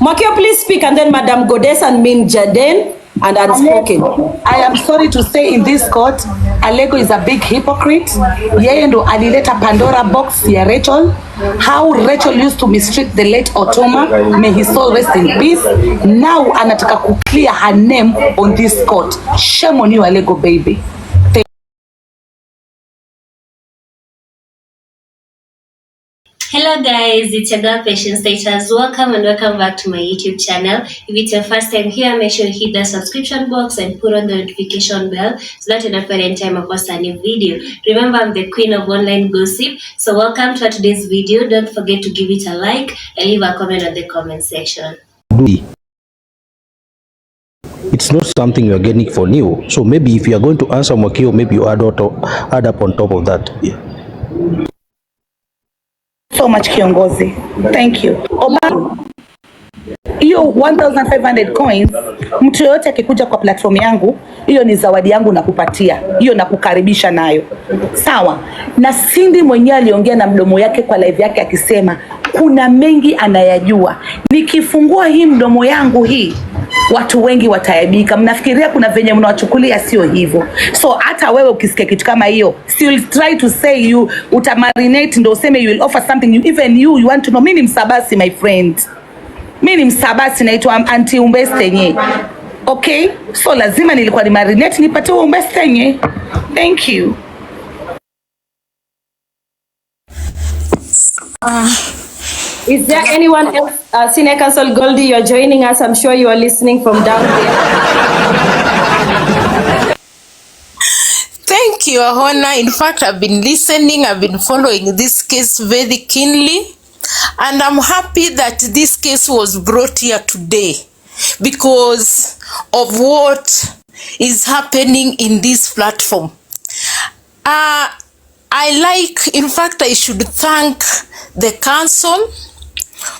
Mwakio, please speak, and then Madam Goddess and Min Jaden and Unspoken. I am sorry to say in this court, Alego is a big hypocrite. Yeye ndo alileta Pandora box ya Rachael. How Rachael used to mistreat the late Otuoma. May his soul rest in peace. Now anataka ku clear her name on this court. Shame on you, Alego baby. Hello guys, it's your girl Patience Status. Welcome and welcome back to my YouTube channel. If it's your first time here, make sure you hit the subscription box and put on the notification bell so that you don't forget any time I post a new video. Remember, I'm the queen of online gossip. So welcome to today's video. Don't forget to give it a like and leave a comment on the comment section. It's not something you are getting for new. So maybe if you are going to answer Mwakio, maybe you add up on top of that. Yeah. So much kiongozi. Thank you. Hiyo 1500 coins, mtu yote akikuja kwa platform yangu, hiyo ni zawadi yangu na kupatia. Hiyo na kukaribisha nayo. Sawa. Na Cindy mwenyewe aliongea na mdomo yake kwa live yake akisema kuna mengi anayajua. Nikifungua hii mdomo yangu hii, watu wengi wataibika. Mnafikiria kuna venye mnawachukulia, sio hivyo. So hata wewe ukisikia kitu kama hiyo, still try to say you utamarinate ndo useme you will offer something. Even you want to know. Mimi ni Msabasi my friend. Mimi ni Msabasi, naitwa Auntie Umbestenye. Okay? So lazima nilikuwa ni marinate nipate Umbestenye. Thank you. Is there anyone else? Senior Counsel Goldie, you're joining us. I'm sure you are listening from down there. Thank you, Ahona. In fact, I've been listening, I've been following this case very keenly, and I'm happy that this case was brought here today because of what is happening in this platform. In fact, I should thank the council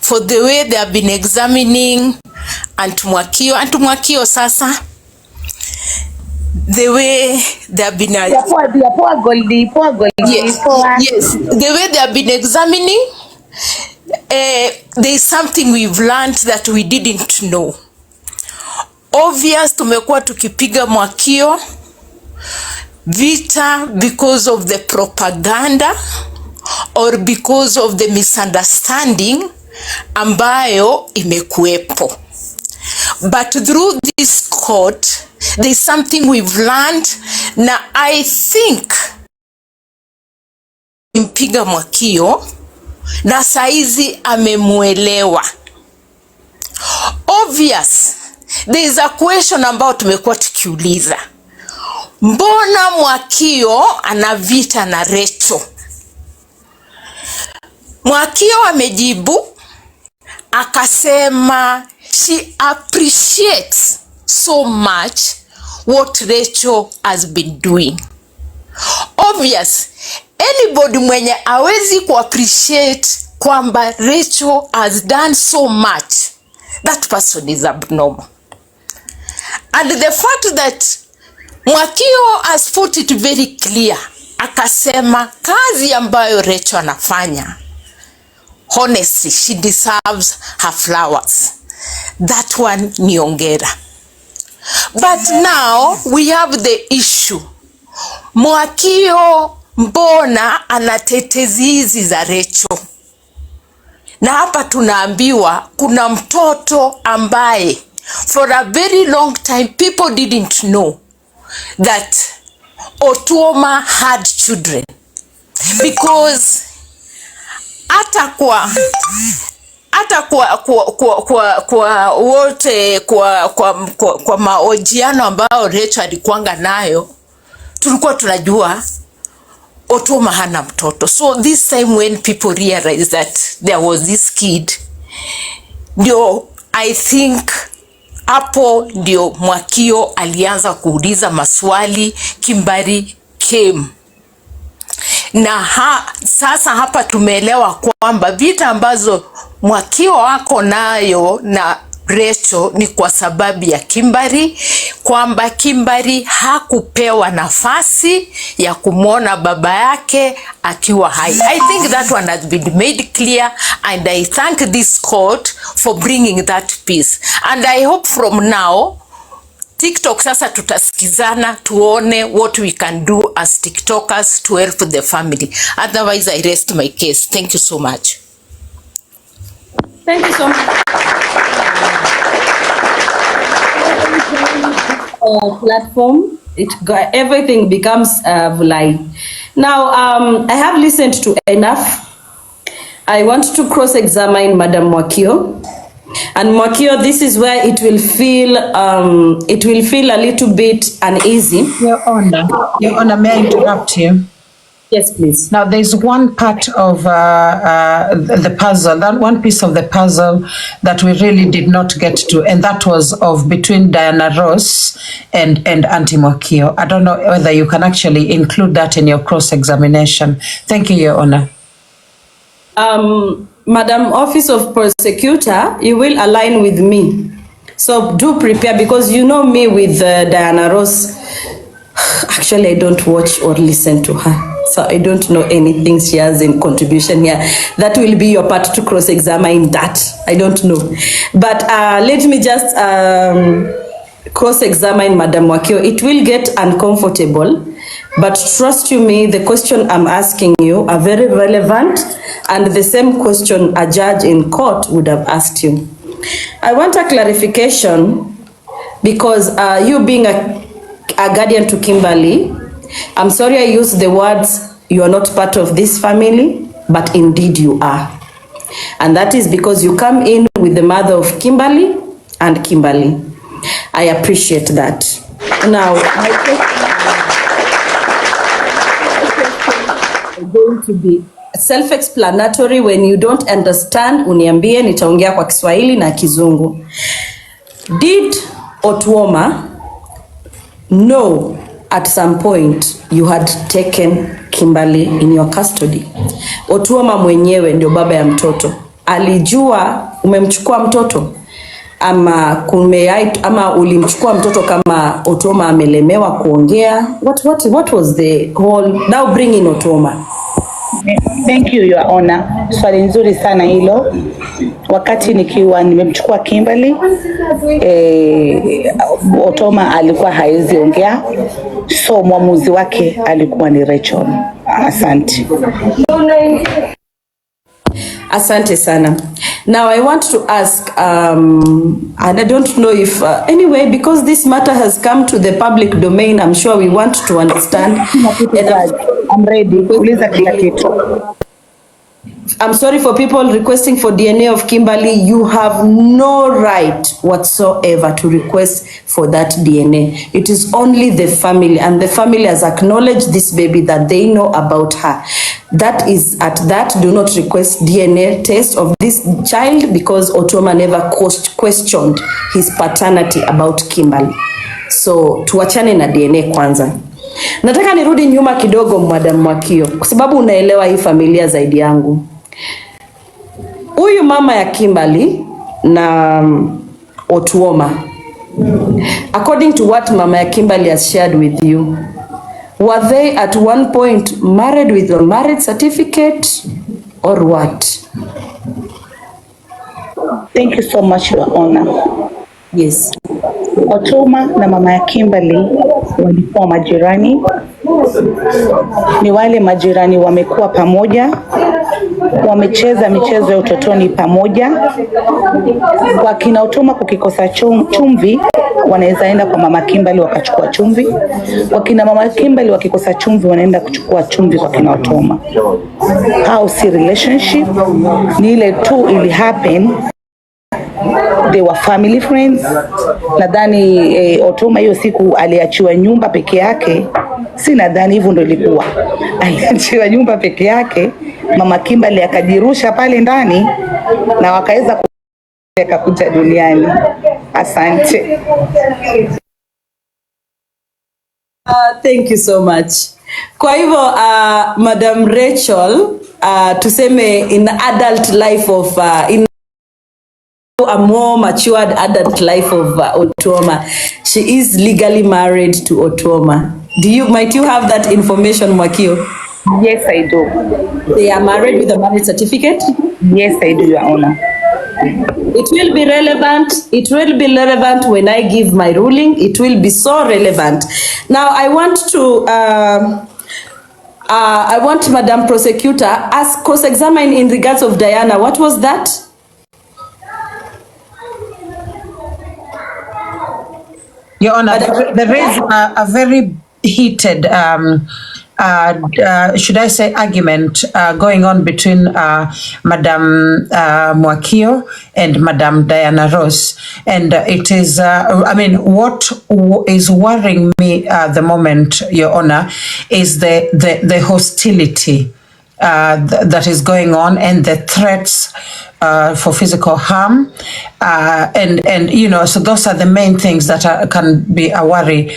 for the way they have been examining Auntie Mwakio. Auntie Mwakio sasa, the way they have been Yes, the way they have been examining, there is something we've learned that we didn't know. Obvious, tumekuwa tukipiga Mwakio vita because of the propaganda or because of the misunderstanding ambayo imekuwepo. But through this court, there is something we've learned. Na I think mpiga Mwakio na saizi amemuelewa. Obvious, there is a question ambao tumekuwa tukiuliza. Mbona Mwakio ana vita na Rachael? Mwakio amejibu akasema she appreciates so much what Rachael has been doing. Obvious, anybody mwenye hawezi ku appreciate kwamba Rachael has done so much, that person is abnormal. And the fact that Mwakio has put it very clear, akasema kazi ambayo Rachael anafanya, honestly, she deserves her flowers. That one ni ongera. But now we have the issue. Mwakio mbona anatetezi hizi za Rachael? Na hapa tunaambiwa kuna mtoto ambaye for a very long time people didn't know that Otuoma had children, because hata kwa maojiano ambao Rachael alikuanga nayo, tulikuwa tunajua Otuoma hana mtoto. So this time when people realized that there was this kid, ndio I think hapo ndio Mwakio alianza kuuliza maswali, kimbari came. Na sasa hapa tumeelewa kwamba vita ambazo Mwakio wako nayo na Rachael ni kwa sababu ya Kimberly, kwamba Kimberly hakupewa nafasi ya kumwona baba yake akiwa hai. I think that one has been made clear, and I thank this court for bringing that peace, and I hope from now TikTok sasa tutasikizana, tuone what we can do as TikTokers to help the family. Otherwise I rest my case. Thank you so much. Thank you so much. Platform, everything becomes vulai. Now, I have listened to enough. I want to cross-examine Madam Mwakio. And Mwakio, this is where it will feel a little bit uneasy. Your Honor, may I interrupt you? Yes, please. Now, there's one part of the puzzle, that one piece of the puzzle that we really did not get to, and that was of between Diana Ross and Auntie Mwakio. I don't know whether you can actually include that in your cross-examination. Thank you, Your Honor. Madam Office of Prosecutor, you will align with me. So do prepare, because you know me with Diana Ross. Actually, I don't watch or listen to her, so I don't know anything she has in contribution here. That will be your part to cross-examine that. I don't know. But let me just cross-examine Madam Mwakio. It will get uncomfortable, but trust you me, the question I'm asking you are very relevant, and the same question a judge in court would have asked you. I want a clarification, because you being a guardian to Kimberly, I'm sorry I used the words, you are not part of this family, but indeed you are. And that is because you come in with the mother of Kimberly and Kimberly. I appreciate that. Now, my question is going to be self-explanatory. When you don't understand, uniambie, nitaongea kwa Kiswahili na Kizungu. Did Otuoma know at some point you had taken Kimberly in your custody? Otuoma mwenyewe ndio baba ya mtoto, alijua umemchukua mtoto, ama ama ulimchukua mtoto kama Otuoma amelemewa kuongea? What was the whole, now bring in Otuoma. Thank you, Your Honor. Swali nzuri sana hilo. Wakati nikiwa nimemchukua Kimberly, Otuoma alikuwa hawezi ongea, so mwamuzi wake alikuwa ni Rachael. Asante. Asante sana. Now I want to ask, and I don't know if, anyway, because this matter has come to the public domain, I'm sure we want to understand. I'm ready. Uliza kila kitu. I'm sorry for people requesting for DNA of Kimberly. You have no right whatsoever to request for that DNA. It is only the family, and the family has acknowledged this baby, that they know about her. That is at that. Do not request DNA test of this child, because Otuoma never questioned his paternity about Kimberly. So tuachane na DNA kwanza. Nataka nirudi nyuma kidogo, Madam Mwakio, kwa sababu unaelewa hii familia zaidi yangu. Huyu mama ya Kimberly na Otuoma, according to what mama ya Kimberly has shared with you, were they at one point married with a marriage certificate or what? Thank you so much, Your Honor. Yes. Otuoma na mama ya Kimberly walikuwa majirani. Ni wale majirani wamekuwa pamoja, wamecheza michezo ya utotoni pamoja. Kwa kina Otuoma kukikosa chumvi, wanaweza enda kwa mama Kimberly wakachukua chumvi. Kwa kina mama Kimberly wakikosa chumvi, wanaenda kuchukua chumvi kwa kina Otuoma. How si relationship, ni ile tu ili happen. They were family friends. Nadhani Otuoma hiyo siku aliachiwa nyumba peke yake. Si nadhani hivyo ndio ilikuwa. Aliachiwa nyumba peke yake, mama Kimberly akajirusha pale ndani na wakaweza kuja duniani. Asante. Thank you so much. Kwa hivyo Madam Rachael, tuseme in adult life of in a more matured adult life of Otuoma. She is legally married to Otuoma. Might you have that information, Mwakio? Yes, I do. They are married with a marriage certificate? Yes, I do, Your Honor. It will be relevant. It will be relevant when I give my ruling. It will be so relevant. Now, I want Madam Prosecutor ask cross-examine in regards of Diana. What was that? Your Honor, there is a very heated, should I say, argument going on between Madam Mwakio and Madam Diana Ross. And it is, what is worrying me at the moment, Your Honor, is the hostility that is going on and the threats for physical harm, so those are the main things that can be a worry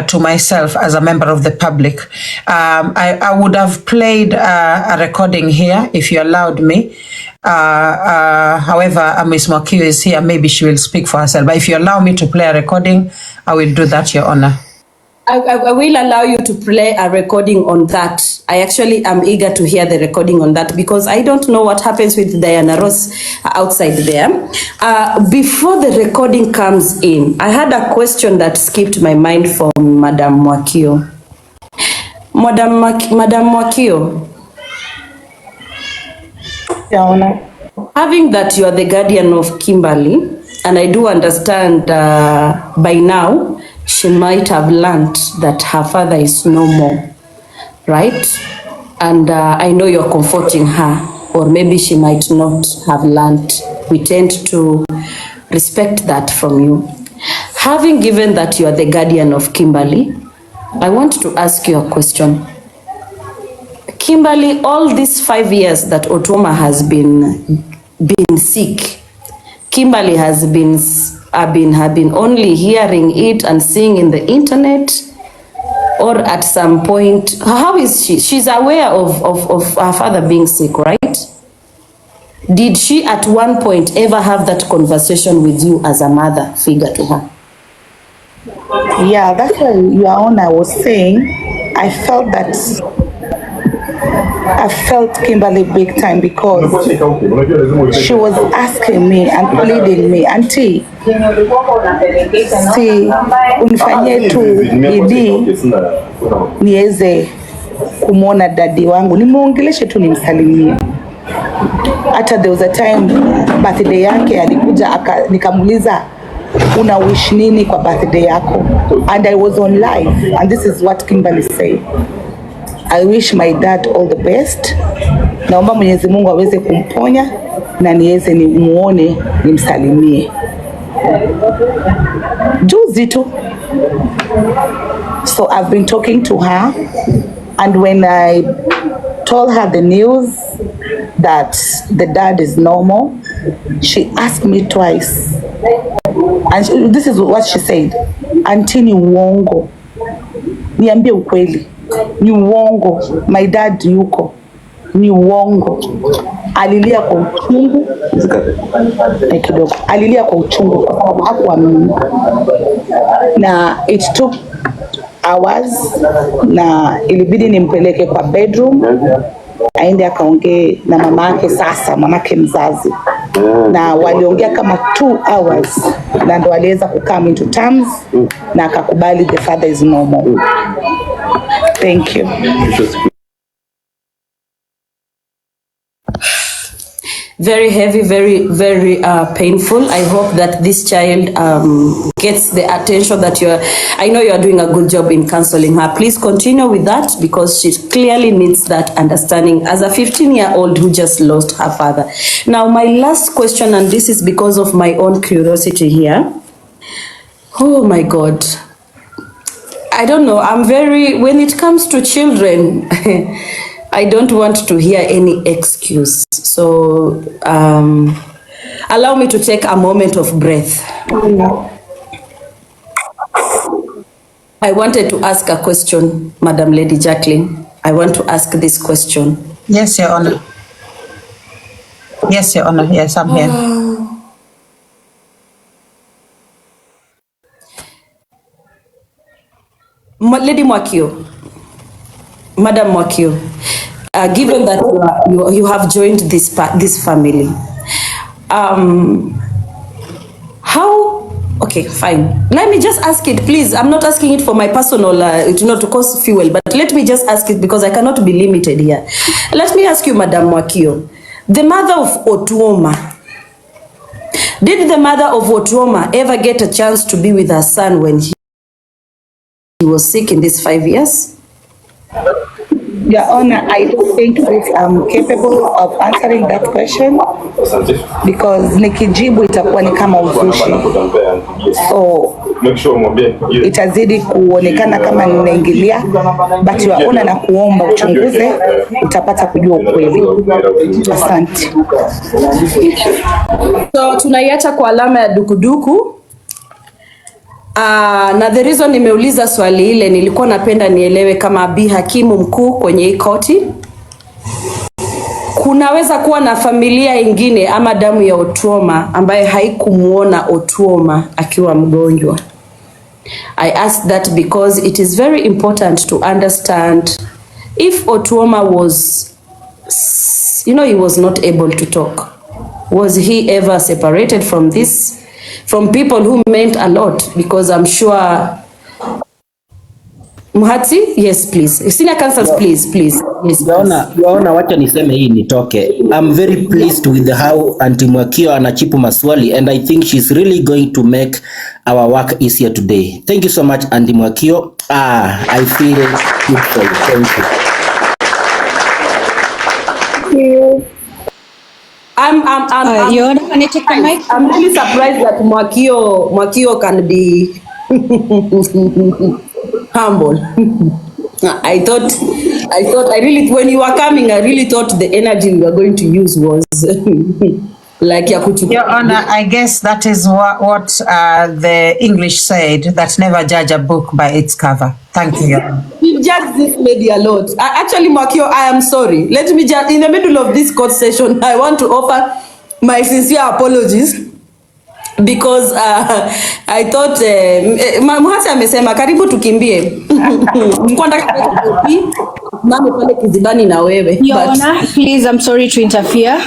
to myself as a member of the public. I would have played a recording here if you allowed me. However, Ms. Mwakio is here, maybe she will speak for herself. But if you allow me to play a recording, I will do that, Your Honor. I will allow you to play a recording on that. I actually am eager to hear the recording on that because I don't know what happens with Diana Ross outside there. Before the recording comes in, I had a question that skipped my mind from Madam Mwakio. Madam Mwakio. Your Honor. Having that you are the guardian of Kimberly, and I do understand by now, she might have learned that her father is no more, right? And I know you're comforting her, or maybe she might not have learned. We tend to respect that from you. Having given that you are the guardian of Kimberly, I want to ask you a question. Kimberly, all these 5 years that Otuoma has been sick, Kimberly has been only hearing it and seeing in the internet, or at some point, how is she? She's aware of her father being sick, right? Did she at one point ever have that conversation with you as a mother figure to her? Yeah, that's why, Your Honor, I was saying, I felt Kimberly big time because she was asking me and pleading me, Auntie, si unifanyie tu bidii niweze kumwona dadi wangu, nimuongeleshe tu nimsalimie. Hata there was a time birthday yake alikuja nikamuuliza una wish nini kwa birthday yako, and I was on live, and this is what Kimberly said. I wish my dad all the best. Naomba Mwenyezi Mungu aweze kumponya na niweze nimuone nimsalimie. Juzi tu. So I've been talking to her, and when I told her the news that the dad is normal, she asked me twice. And this is what she said. Auntie, ni uongo. Niambie ukweli. Ni uongo. My dad yuko. Ni uongo. Alilia kwa uchungu. Kidogo. Alilia kwa uchungu kwa sababu hakuamini. Na it took hours na ilibidi nimpeleke kwa bedroom aende akaongee na mamake, sasa mamake mzazi, na waliongea kama 2 hours na ndo aliweza come into terms na akakubali the father is normal. Thank you. Very heavy, very, very painful. I hope that this child gets the attention that I know you're doing a good job in counseling her. Please continue with that because she clearly needs that understanding as a 15-year-old who just lost her father. Now, my last question, and this is because of my own curiosity here. Oh my God. I don't know. When it comes to children, I don't want to hear any excuse. So allow me to take a moment of breath. I wanted to ask a question, Madam Lady Jacqueline. I want to ask this question. Yes, Your Honor. Yes, Your Honor. Yes, I'm here. Lady Mwakio, Madam Mwakio, given that you have joined this family, how? Okay, fine. Let me just ask it, please. I'm not asking it for my personal, to cause fuel, but let me just ask it because I cannot be limited here. Let me ask you, Madam Mwakio, the mother of Otuoma. Did the mother of Otuoma ever get a chance to be with her son when he was sick in these 5 years? Your Honor, I don't think I'm capable of answering that question because nikijibu itakuwa ni kama uzushi. So itazidi kuonekana kama ninaingilia, but Your Honor, na kuomba uchunguze, utapata kujua ukweli. Asante. So tunaiacha kwa alama ya dukuduku. Na the reason nimeuliza swali ile, nilikuwa napenda nielewe kama bi hakimu mkuu kwenye hii koti, kunaweza kuwa na familia ingine ama damu ya Otuoma ambaye haikumuona Otuoma akiwa mgonjwa. I ask that because it is very important to understand if Otuoma was, he was not able to talk. Was he ever separated from people who meant a lot? Because I'm sure. Muhatsi, yes, please. Senior counsels, please. Yes, Yaona, wacha niseme hii nitoke. I'm very pleased with how Auntie Mwakio anachipu maswali, and I think she's really going to make our work easier today. Thank you so much, Auntie Mwakio. I feel good for you. Thank you. I'm really surprised that Mwakio can be humble. I really, when you were coming, I really thought the energy we were going to use was like Yakutu. Your Honor, I guess that is what the English said, that never judge a book by its cover. Thank you, Your Honor. You judge this lady a lot. Actually, Mwakio, I am sorry. Let me just, in the middle of this court session, I want to offer my sincere apologies because I thought Muhasi amesema karibu tukimbie. Mkwanda kapi mama pale kizibani na wewe. Your Honor, please, I'm sorry to interfere.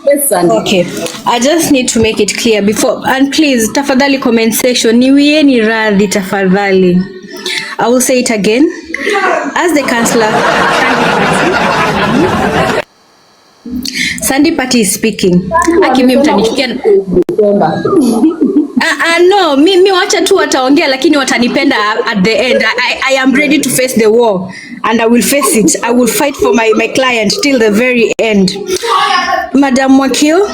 Yes, Sandy. Okay, I just need to make it clear before, and please, tafadhali comment section, niwieni radhi tafadhali. I will say it again. As the counselor, Sandy Party is speaking. Akimi mtanichukia. No, mi wacha tu wataongea lakini watanipenda at the end. I am ready to face the war and I will face it. I will fight for my client till the very end. Madam Mwakio,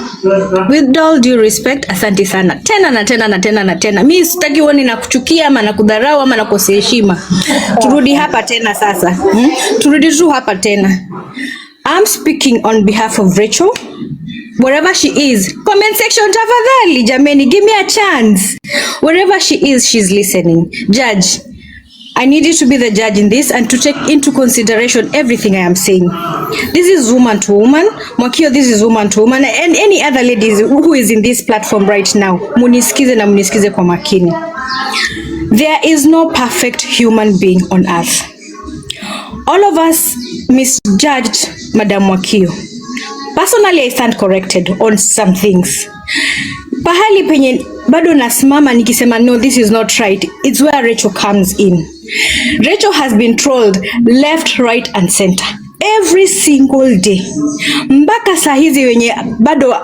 with all due respect, asante sana. Tena. Mi sitaki uone na kuchukia ama na kudharau ama na kukosea heshima. Turudi hapa tena sasa. Turudi tu hapa tena. I'm speaking on behalf of Rachael. Wherever she is, comment section tafadhali jameni, give me a chance. Wherever she is, she's listening. Judge, I need you to be the judge in this and to take into consideration everything I am saying. This is woman to woman. Mwakio, this is woman to woman. And any other ladies who is in this platform right now, munisikize na munisikize kwa makini. There is no perfect human being on earth. All of us misjudged Madam Mwakio. Personally, I stand corrected on some things. Pahali penye bado nasimama nikisema no, this is not right. It's where Rachael comes in. Rachael has been trolled left, right and center every single day. Mpaka saa hizi wenye bado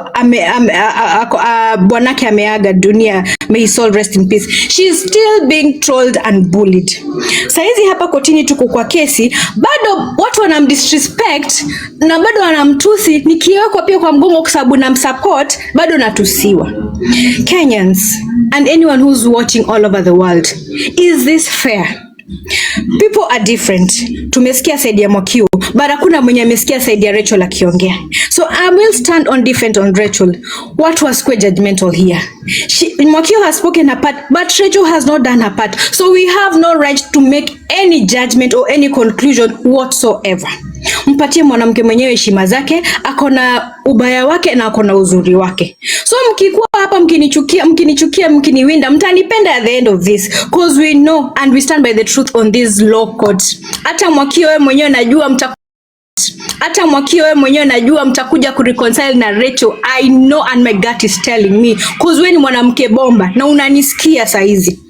bwanake ameaga dunia, may his soul rest in peace. She is still being trolled and bullied. Saa hizi hapa kotini tuko kwa kesi, bado watu wanamdisrespect na bado wanamtusi, nikiwekwa pia kwa mgongo kwa sababu namsupport, bado natusiwa. Kenyans and anyone who's watching all over the world, is this fair? People are different. Tumesikia side ya Mwakio, but hakuna mwenye amesikia side ya Rachael akiongea. So I will stand on different on Rachael. What was quite judgmental here? Mwakio has spoken her part, but Rachael has not done her part. So we have no right to make any judgment or any conclusion whatsoever. Mpatie mwanamke mwenyewe heshima zake, akona ubaya wake na akona uzuri wake. So mkikuwa hapa mkinichukia, mkiniwinda, mtanipenda at the end of this, because we know and we stand by the truth on this law court. Hata Mwakio wewe mwenyewe najua mtakuja kureconcile na Rachael. I know and my gut is telling me, because wewe ni mwanamke bomba na unanisikia saizi.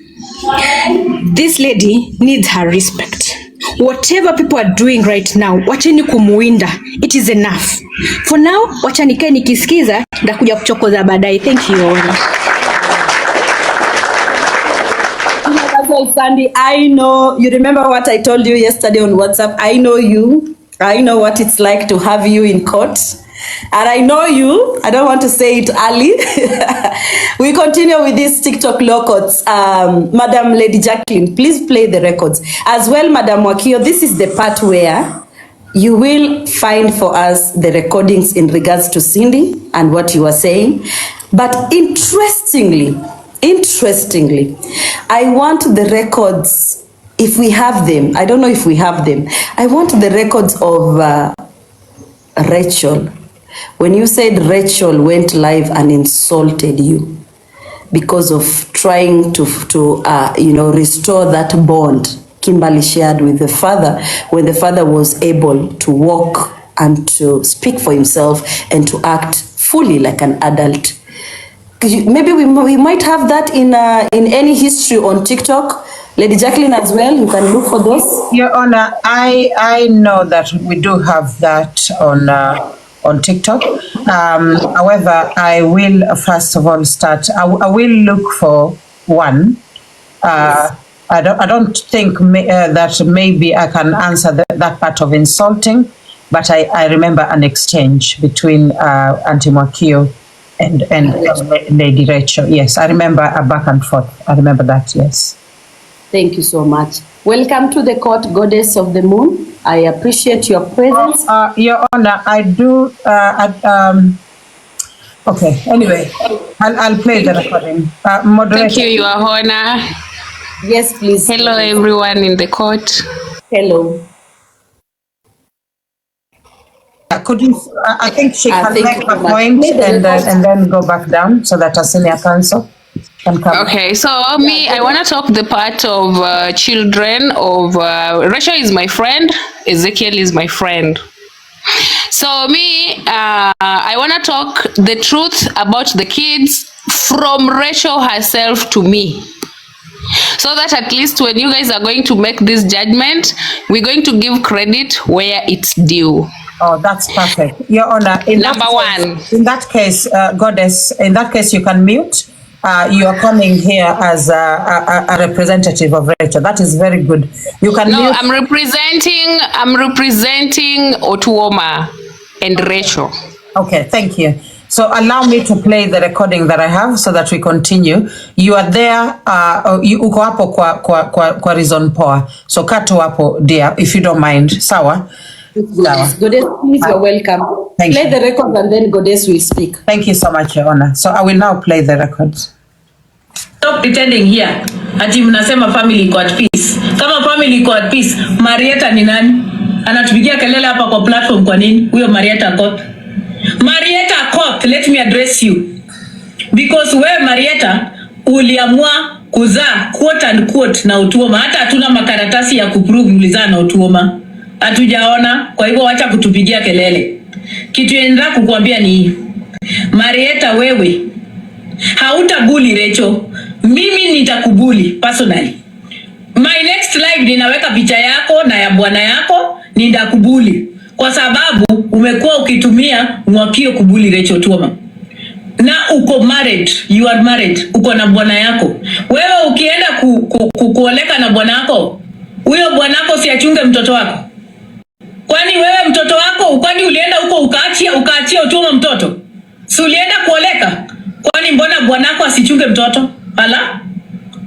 This lady needs her respect. Whatever people are doing right now, wacheni kumuinda. It is enough. For now, wachani kae nikisikiza, ndakuja kuchokoza baadaye. Thank you. Sandy, I know, you remember what I told you yesterday on WhatsApp. I know you. I know what it's like to have you in court. And I know you. I don't want to say it early. We continue with these TikTok law courts. Madam Lady Jacqueline, please play the records. As well, Madam Mwakio, this is the part where you will find for us the recordings in regards to Cindy and what you are saying. But interestingly, I want the records, if we have them. I don't know if we have them. I want the records of Rachael. When you said Rachael went live and insulted you because of trying to restore that bond Kimberly shared with the father, when the father was able to walk and to speak for himself and to act fully like an adult. Maybe we might have that in any history on TikTok. Lady Jacqueline as well, you can look for those. Your Honor, I know that we do have that on TikTok. However, I will first of all start. I will look for one. I don't think that maybe I can answer that part of insulting, but I remember an exchange between Auntie Mwakio and Lady Rachael. Yes, I remember a back and forth. I remember that, yes. Thank you so much. Welcome to the court, Goddess of the Moon. I appreciate your presence. Your Honor, I do. Okay, anyway, I'll play the recording. Moderator. Thank you, Your Honor. Yes, please. Hello, everyone in the court. Hello. Could you, I think she can make a point and then go back down so that our senior counsel can come. Okay, so I want to talk the part of children of Rachael is my friend, Ezekiel is my friend. So I want to talk the truth about the kids from Rachael herself to me. So that at least when you guys are going to make this judgment, we're going to give credit where it's due. Oh, that's perfect. Your Honor, in that case, Goddess, in that case, you can mute. You are coming here as a representative of Rachael. That is very good. You can mute. I'm representing Otuoma and Rachael. Okay, thank you. So allow me to play the recording that I have so that we continue. You are there, uko hapo kwa reason poa. So kato hapo, dear, if you don't mind. Sawa? Goddess, please, you're welcome. Play the record and then Goddess will speak. Thank you so much, Your Honor. So I will now play the records. Stop pretending here. Ati mnasema family iko at peace. Kama family iko at peace, Marieta ni nani? Anatupigia kelele hapa kwa platform kwa nini? Huyo Marieta Koth. Marieta Koth, let me address you. Because wewe Marieta uliamua kuzaa quote and quote na Otuoma. Hata hatuna makaratasi ya kuprove mlizaa na Otuoma. Hatujaona, kwa hivyo wacha kutupigia kelele. Kitu yenza kukuambia ni hii. Marieta wewe hautabuli Rachael. Mimi nitakubuli personally. My next live ninaweka picha yako na ya bwana yako, nitakubuli. Kwa sababu umekuwa ukitumia Mwakio kubuli Rachael Otuoma. Na uko married, you are married, uko na bwana yako. Wewe ukienda kuoleka na bwana yako, huyo bwana yako si achunge mtoto wako. Kwani wewe mtoto wako, kwani ulienda huko ukaachia Otuoma mtoto? Si ulienda kuoleka? Kwani mbona bwanako asichunge mtoto? Ala?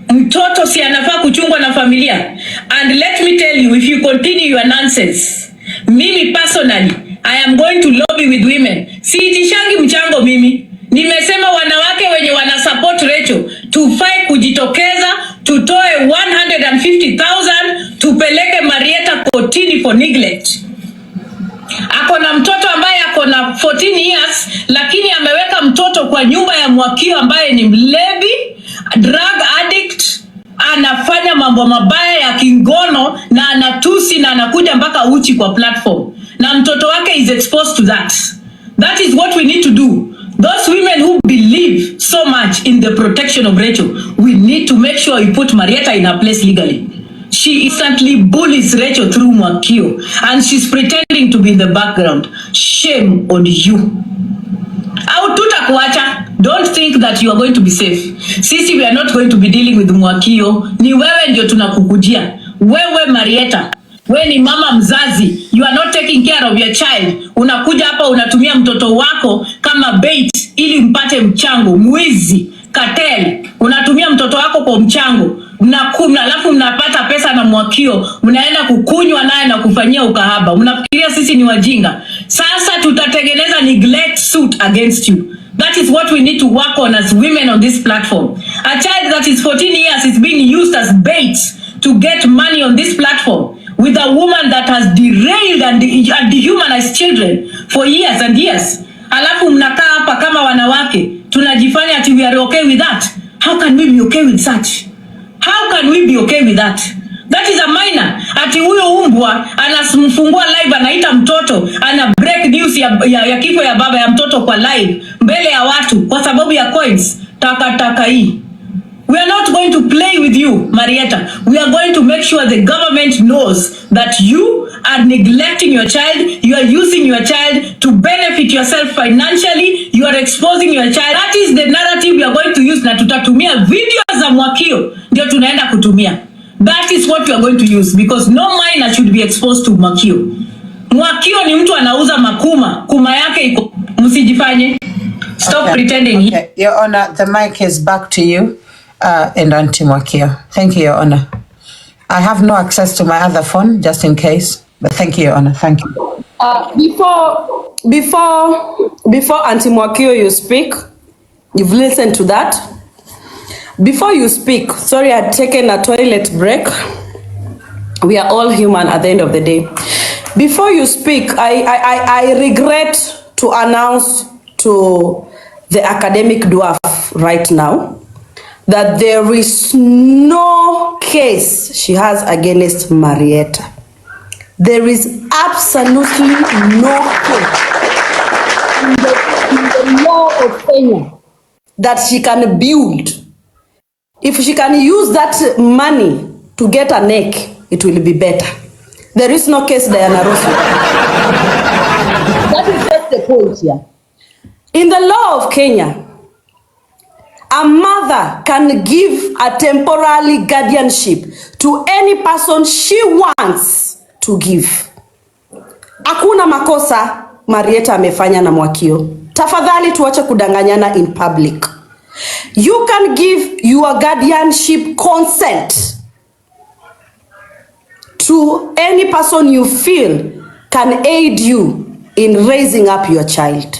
Mtoto si anafaa kuchungwa na familia. And let me tell you, if you continue your nonsense, mimi personally, I am going to lobby with women. Siitishangi mchango mimi. Nimesema wanawake wenye wana support Rachael, tufai kujitokeza, tutoe 150,000, tupeleke Marieta kotini for neglect. Ako na mtoto ambaye ako na 14 years, lakini ameweka mtoto kwa nyumba ya Mwakio ambaye ni mlevi, drug addict, anafanya mambo mabaya ya kingono na anatusi na anakuja mpaka uchi kwa platform. Na mtoto wake is exposed to that. That is what we need to do. Those women who believe so much in the protection of Rachael, we need to make sure we put Marietta in her place legally. She instantly bullies Rachael through Mwakio, and she's pretending to be in the background. Shame on you. Au tutakuacha. Don't think that you are going to be safe. Sisi, we are not going to be dealing with Mwakio. Ni wewe ndio tunakukujia. Wewe Marietta, wewe ni mama mzazi. You are not taking care of your child. Unakuja hapa unatumia mtoto wako kama bait ili mpate mchango. Mwizi, cartel. Unatumia mtoto wako kwa mchango. Alafu mnapata pesa na Mwakio, mnaenda kukunywa naye na kufanyia ukahaba. Mnafikiria sisi ni wajinga? Sasa tutatengeneza neglect suit against you. That is what we need to work on as women on this platform. A child that is 14 years is being used as bait to get money on this platform with a woman that has derailed and dehumanized children for years and years. Alafu mnakaa hapa kama wanawake, tunajifanya ati we are okay with that. How can we be okay with such? How can we be okay with that? That is a minor. Ati huyo umbwa anamfungua live, anaita mtoto, ana break news ya kifo ya baba ya mtoto kwa live mbele ya watu kwa sababu ya coins. Taka hii. We are not going to play with you, Marietta. We are going to make sure the government knows that you are neglecting your child. You are using your child to benefit yourself financially. You are exposing your child. That is the narrative we are going to use. Na tutatumia videos za Mwakio ndio tunaenda kutumia. That is what we are going to use, because no minor should be exposed to Mwakio. Mwakio ni mtu anauza makuma. Kuma yake iko. Msijifanye. Stop pretending. Okay. Your Honor, the mic is back to you. And Auntie Mwakio. Thank you, Your Honor. I have no access to my other phone, just in case. But thank you, Your Honor. Thank you. Before Auntie Mwakio you speak, you've listened to that. Before you speak, sorry, I had taken a toilet break. We are all human at the end of the day. Before you speak, I regret to announce to the academic dwarf right now that there is no case she has against Marietta. There is absolutely no case in the law of Kenya that she can build. If she can use that money to get a neck, it will be better. There is no case, Diana Ross. That is just the point here. In the law of Kenya, a mother can give a temporary guardianship to any person she wants to give. Hakuna makosa Marietta amefanya na Mwakio. Tafadhali tuache kudanganyana in public. You can give your guardianship consent to any person you feel can aid you in raising up your child.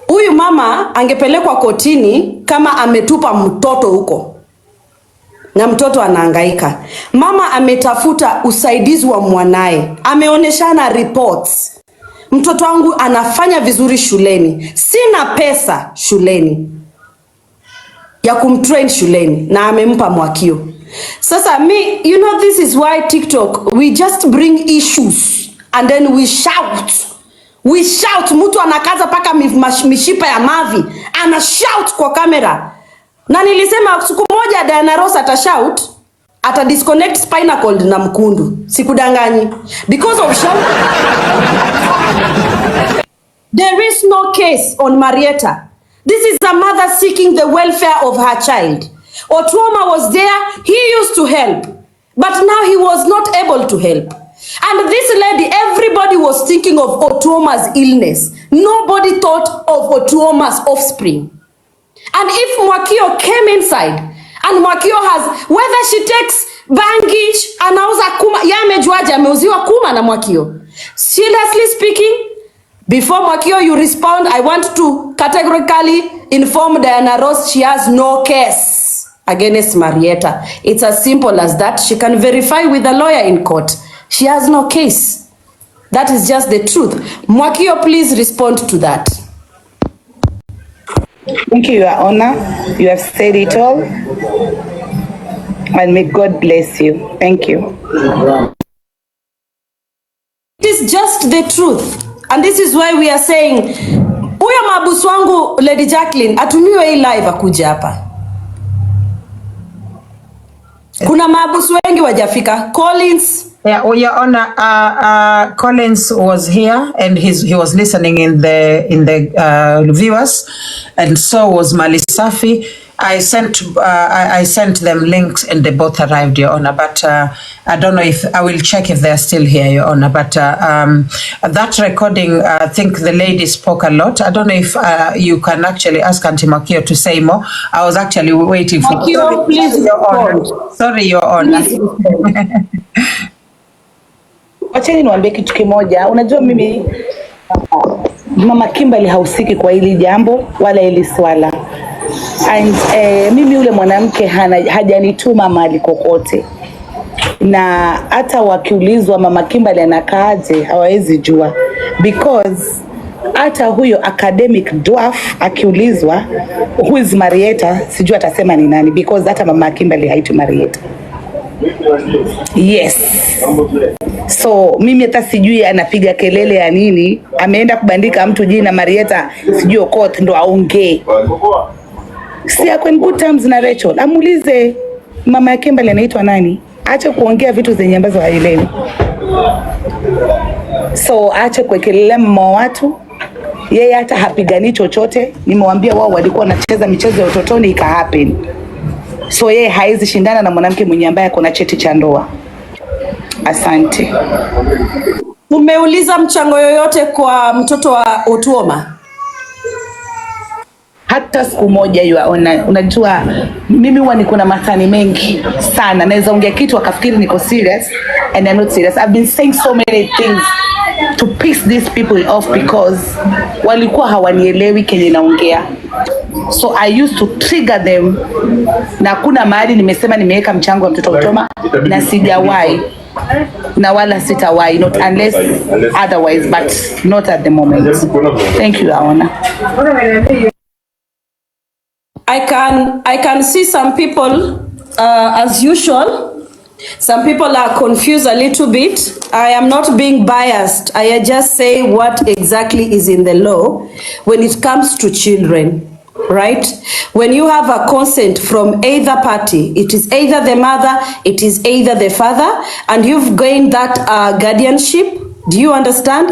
Huyu mama angepelekwa kotini kama ametupa mtoto huko na mtoto anahangaika. Mama ametafuta usaidizi wa mwanae, ameoneshana reports. Mtoto wangu anafanya vizuri shuleni, sina pesa shuleni ya kumtrain shuleni, na amempa Mwakio. Sasa you know, this is why TikTok, we just bring issues and then we shout. We shout. Mtu anakaza paka mishipa ya mavi, ana shout kwa kamera. Na nilisema siku moja Diana Ross atashout, ata disconnect spinal cord na mkundu. Sikudanganyi. Because of shout. There is no case on Marietta. This is a mother seeking the welfare of her child. Otuoma was there, he used to help. But now he was not able to help. And this lady, everybody was thinking of Otuoma'S illness. Nobody thought of Otuoma'S offspring. And if Mwakio came inside, and Mwakio has, whether she takes baggage, anauza kuma, ya amejuaje ameuziwa kuma na Mwakio. Seriously speaking, before Mwakio you respond, I want to categorically inform Diana Ross she has no case against Marietta. It's as simple as that. She can verify with a lawyer in court. She has no case. That is just the truth. Mwakio, please respond to that. Thank you, Your Honor. You have said it all. And may God bless you. Thank you. It is just the truth. And this is why we are saying, huyo mabusu wangu Lady Jacqueline, atumiwe hii live akuja hapa. Kuna mabusu wengi wajafika. Collins. Yeah, well, Your Honor, Collins was here and he was listening in the viewers, and so was Malisafi. I sent them links and they both arrived, Your Honor. But I don't know if I will check if they are still here, Your Honor. But that recording, I think the lady spoke a lot. I don't know if you can actually ask Auntie Mwakio to say more. I was actually waiting for. Mwakio, please, Your Honor. Sorry, Your Honor. Wacheni niwaambie kitu kimoja. Unajua mimi Mama Kimberly hausiki kwa hili jambo wala hili swala. And mimi ule mwanamke hajanituma mahali kokote. Na hata wakiulizwa Mama Kimberly anakaaje hawawezi jua. Because hata huyo academic dwarf akiulizwa who is Marieta, sijui atasema ni nani, because hata Mama Kimberly haitwi Marieta. Yes. So mimi hata sijui anapiga kelele ya nini, ameenda kubandika mtu jina Marieta sijui Okot ndo aongee. Si ako in good terms na Rachael. Amulize Mama Kimberly anaitwa nani? Acha kuongea vitu zenye ambazo haelewi. So acha kuekelea mwa watu. Yeye hata hapigani chochote. Nimewambia wao walikuwa wanacheza michezo ya utotoni ika happen. So yeye haizi shindana na mwanamke mwenye ambaye ako na cheti cha ndoa. Asante. Umeuliza mchango yoyote kwa mtoto wa Otuoma? Hata siku moja yuaona. Unajua mimi huwa niko na matani mengi sana. Naweza ongea kitu akafikiri niko serious and I'm not serious. I've been saying so many things to piss these people off because walikuwa hawanielewi kenye naongea. So I used to trigger them. Na kuna mahali nimesema nimeweka mchango wa mtoto Otuoma na sijawahi na wala sitawahi, not unless otherwise, but not at the moment. Thank you, Your Honor. I can see some people, as usual, some people are confused a little bit. I am not being biased. I just say what exactly is in the law when it comes to children. Right? When you have a consent from either party, it is either the mother, it is either the father, and you've gained that guardianship. Do you understand?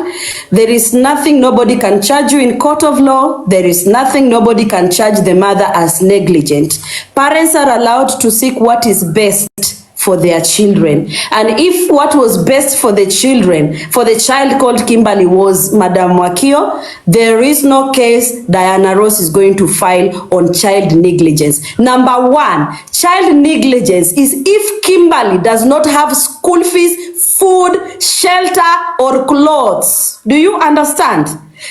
There is nothing nobody can charge you in court of law. There is nothing nobody can charge the mother as negligent. Parents are allowed to seek what is best for their children. And if what was best for the children, for the child called Kimberly was Madam Mwakio, there is no case Diana Ross is going to file on child negligence. Number one, child negligence is if Kimberly does not have school fees, food, shelter, or clothes. Do you understand?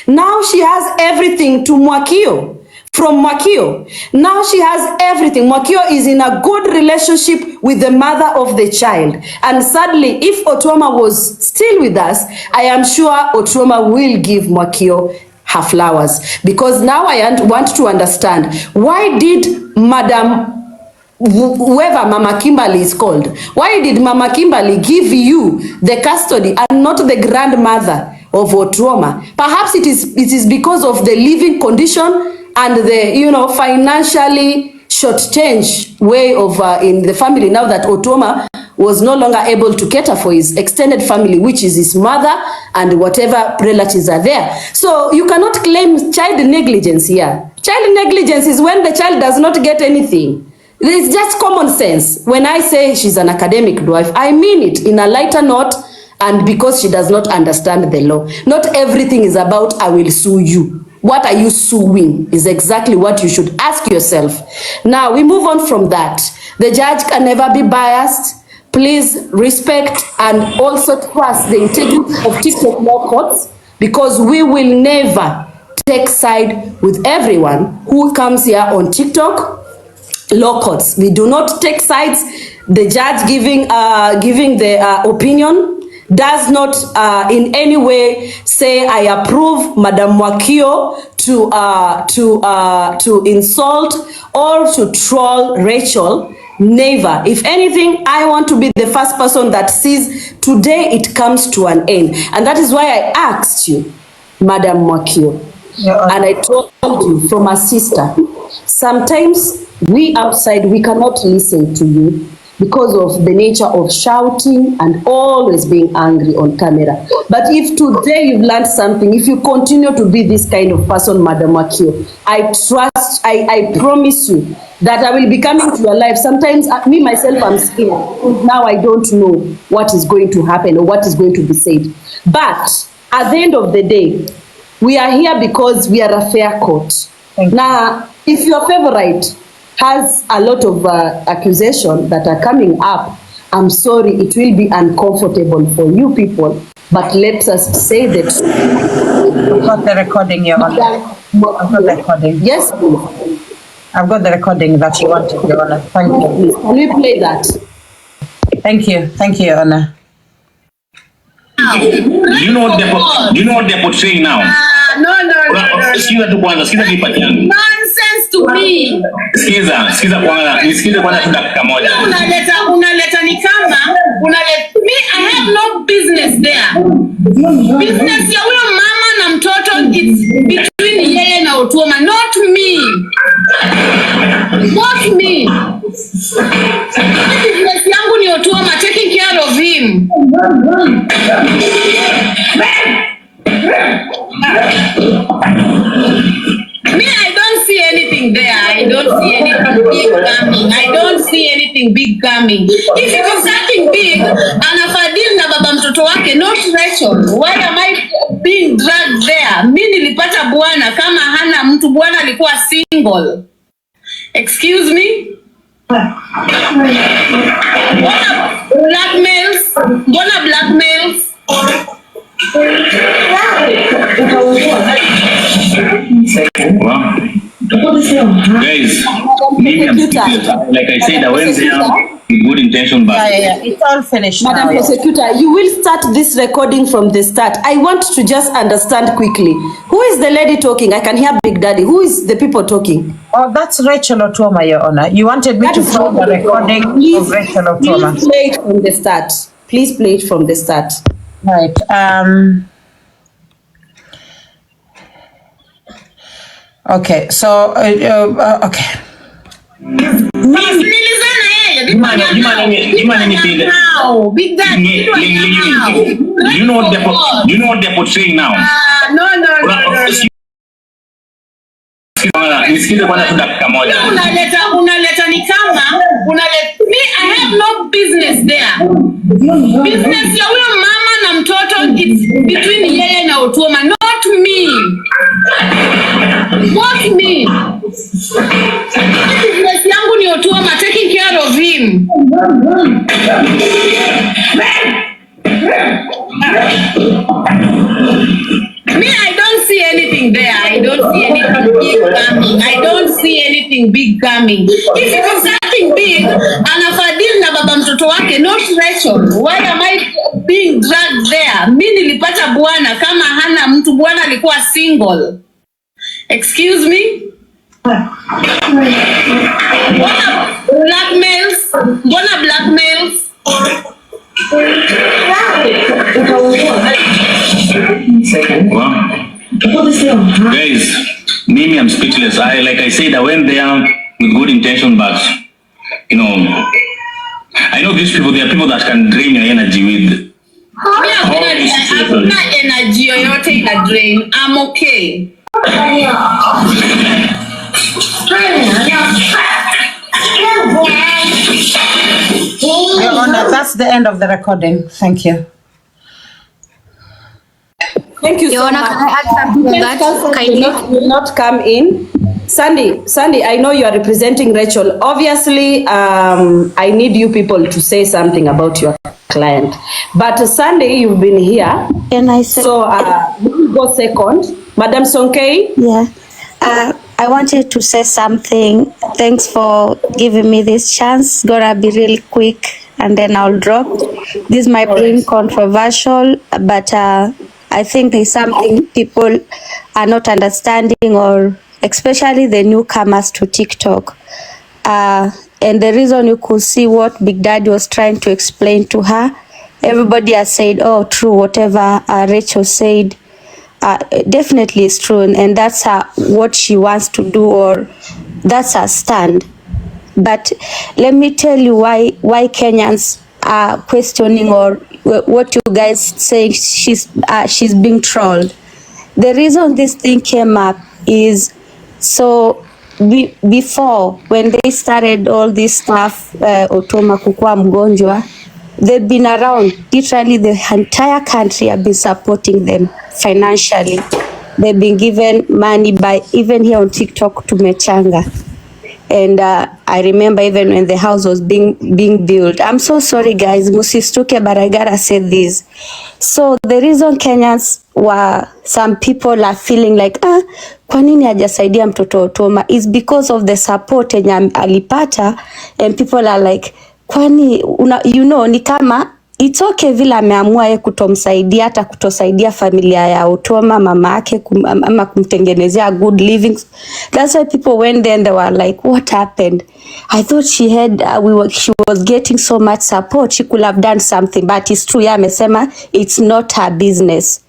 Now she has everything to Mwakio. From Mwakio. Now she has everything. Mwakio is in a good relationship with the mother of the child. And sadly, if Otuoma was still with us, I am sure Otuoma will give Mwakio her flowers. Because now I want to understand, why did Madam, whoever Mama Kimberly is called, why did Mama Kimberly give you the custody and not the grandmother of Otuoma? Perhaps it is because of the living condition and the, financially short-changed way of in the family, now that Otuoma was no longer able to cater for his extended family, which is his mother and whatever relatives are there. So you cannot claim child negligence here. Child negligence is when the child does not get anything. It's just common sense. When I say she's an academic wife, I mean it in a lighter note, and because she does not understand the law. Not everything is about I will sue you. What are you suing is exactly what you should ask yourself. Now we move on from that. The judge can never be biased. Please respect and also trust the integrity of TikTok law courts, because we will never take side with everyone who comes here on TikTok law courts. We do not take sides. The judge giving the opinion, does not in any way say I approve Madam Mwakio to insult or to troll Rachael. Never. If anything, I want to be the first person that sees today it comes to an end. And that is why I asked you, Madam Mwakio. Yeah. And I told you from a sister, sometimes we outside, we cannot listen to you because of the nature of shouting and always being angry on camera. But if today you've learned something, if you continue to be this kind of person, Madam Mwakio, I promise you that I will be coming to your life. Sometimes me myself, I'm scared. Now I don't know what is going to happen or what is going to be said. But at the end of the day, we are here because we are a fair court. Now, if your favorite has a lot of accusations that are coming up, I'm sorry, it will be uncomfortable for you people, but let us say that. I've got the recording, Your Honor. I've got the recording. Yes, please. I've got the recording that you wanted, Your Honor. Thank you. Please, can we play that? Thank you. Thank you, Your Honor. Do you know what they're portraying now? No. Sikiza tu kwanza, sikiza kipati yangu. Nonsense to me. Sikiza kwanza, nisikize kwanza tu dakika moja. Unaleta ni kama, me, I have no business there. Business ya huyo mama na mtoto, it's between yeye na Otuoma, not me. Not me. Business yangu ni Otuoma, taking care of him. Me, I don't see anything there. I don't see anything big coming. I don't see anything big coming. If it is something big, anafadili na baba mtoto wake, not Rachael. Why am I being dragged there? Mi nilipata bwana kama hana mtu, bwana alikuwa single. Excuse me? Mbona blackmails? Guys, like I said, I went there with good intention, but Yeah. It's all finished Madam now. Prosecutor, you will start this recording from the start. I want to just understand quickly. Who is the lady talking? I can hear Big Daddy. Who is the people talking? Oh, that's Rachael Otuoma, Your Honor. You wanted me to play the recording of Rachael Otuoma. Please play it from the start. Please play it from the start. Right. Okay. So, okay. Big Daddy. do you know what they're portraying now? No. Nisikize kwanza tu dakika moja. Unaleta ni kama, me, I have no business there. Business ya huyo mama na mtoto, it's between yeye na Otuoma, not me. Not me. Business yangu ni Otuoma, taking care of him. Me, I don't see anything there. I don't see anything big coming. I don't see anything big coming. If it is something big, anafadili na baba mtoto wake, not Rachael. Why am I being dragged there? Mi nilipata bwana kama hana mtu, bwana alikuwa single. Excuse me? Mbona blackmails? Guys, Mimi, I'm speechless. Like I said, I went there with good intention, but you know, I know these people. There are people that can drain your energy with. Hakuna energy yoyote ina drain. I'm okay. Your Honor, that's the end of the recording. Thank you. Thank you Your so Honor, much. can I add something on that? Kindly. Will not come in. Sandy, I know you are representing Rachael. Obviously, I need you people to say something about your client. But Sandy, you've been here. And I said, So we'll go second. Madam Sonkei? yeah. I wanted to say something. Thanks for giving me this chance. Gonna be really quick. and then I'll drop. This might be controversial, but I think there's something people are not understanding, or especially the newcomers to TikTok. And the reason you could see what Big Daddy was trying to explain to her, everybody has said, oh, true, whatever Rachel said, definitely is true, and that's what she wants to do, or that's her stand. But let me tell you why Kenyans are questioning, or what you guys saying she's being trolled. The reason this thing came up is, so before, when they started all this stuff, Otuoma kukua mgonjwa, they've been around. Literally, the entire country have been supporting them financially. They've been given money by, even here on TikTok, to Mechanga. And I remember even when the house was being built. I'm so sorry, guys, musistuke, but I gotta say this. So the reason Kenyans were, some people are feeling like, kwa nini hajasaidia mtoto Otuoma, is because of the support yenye alipata, and people are like, kwani ni kama it's okay vile ameamua yeye kutomsaidia, hata kutosaidia familia ya Otuoma, mama yake, ama kumtengenezea good living. That's why people went there and they were like, what happened? I thought she had she was getting so much support, she could have done something. But it's true, amesema it's not her business.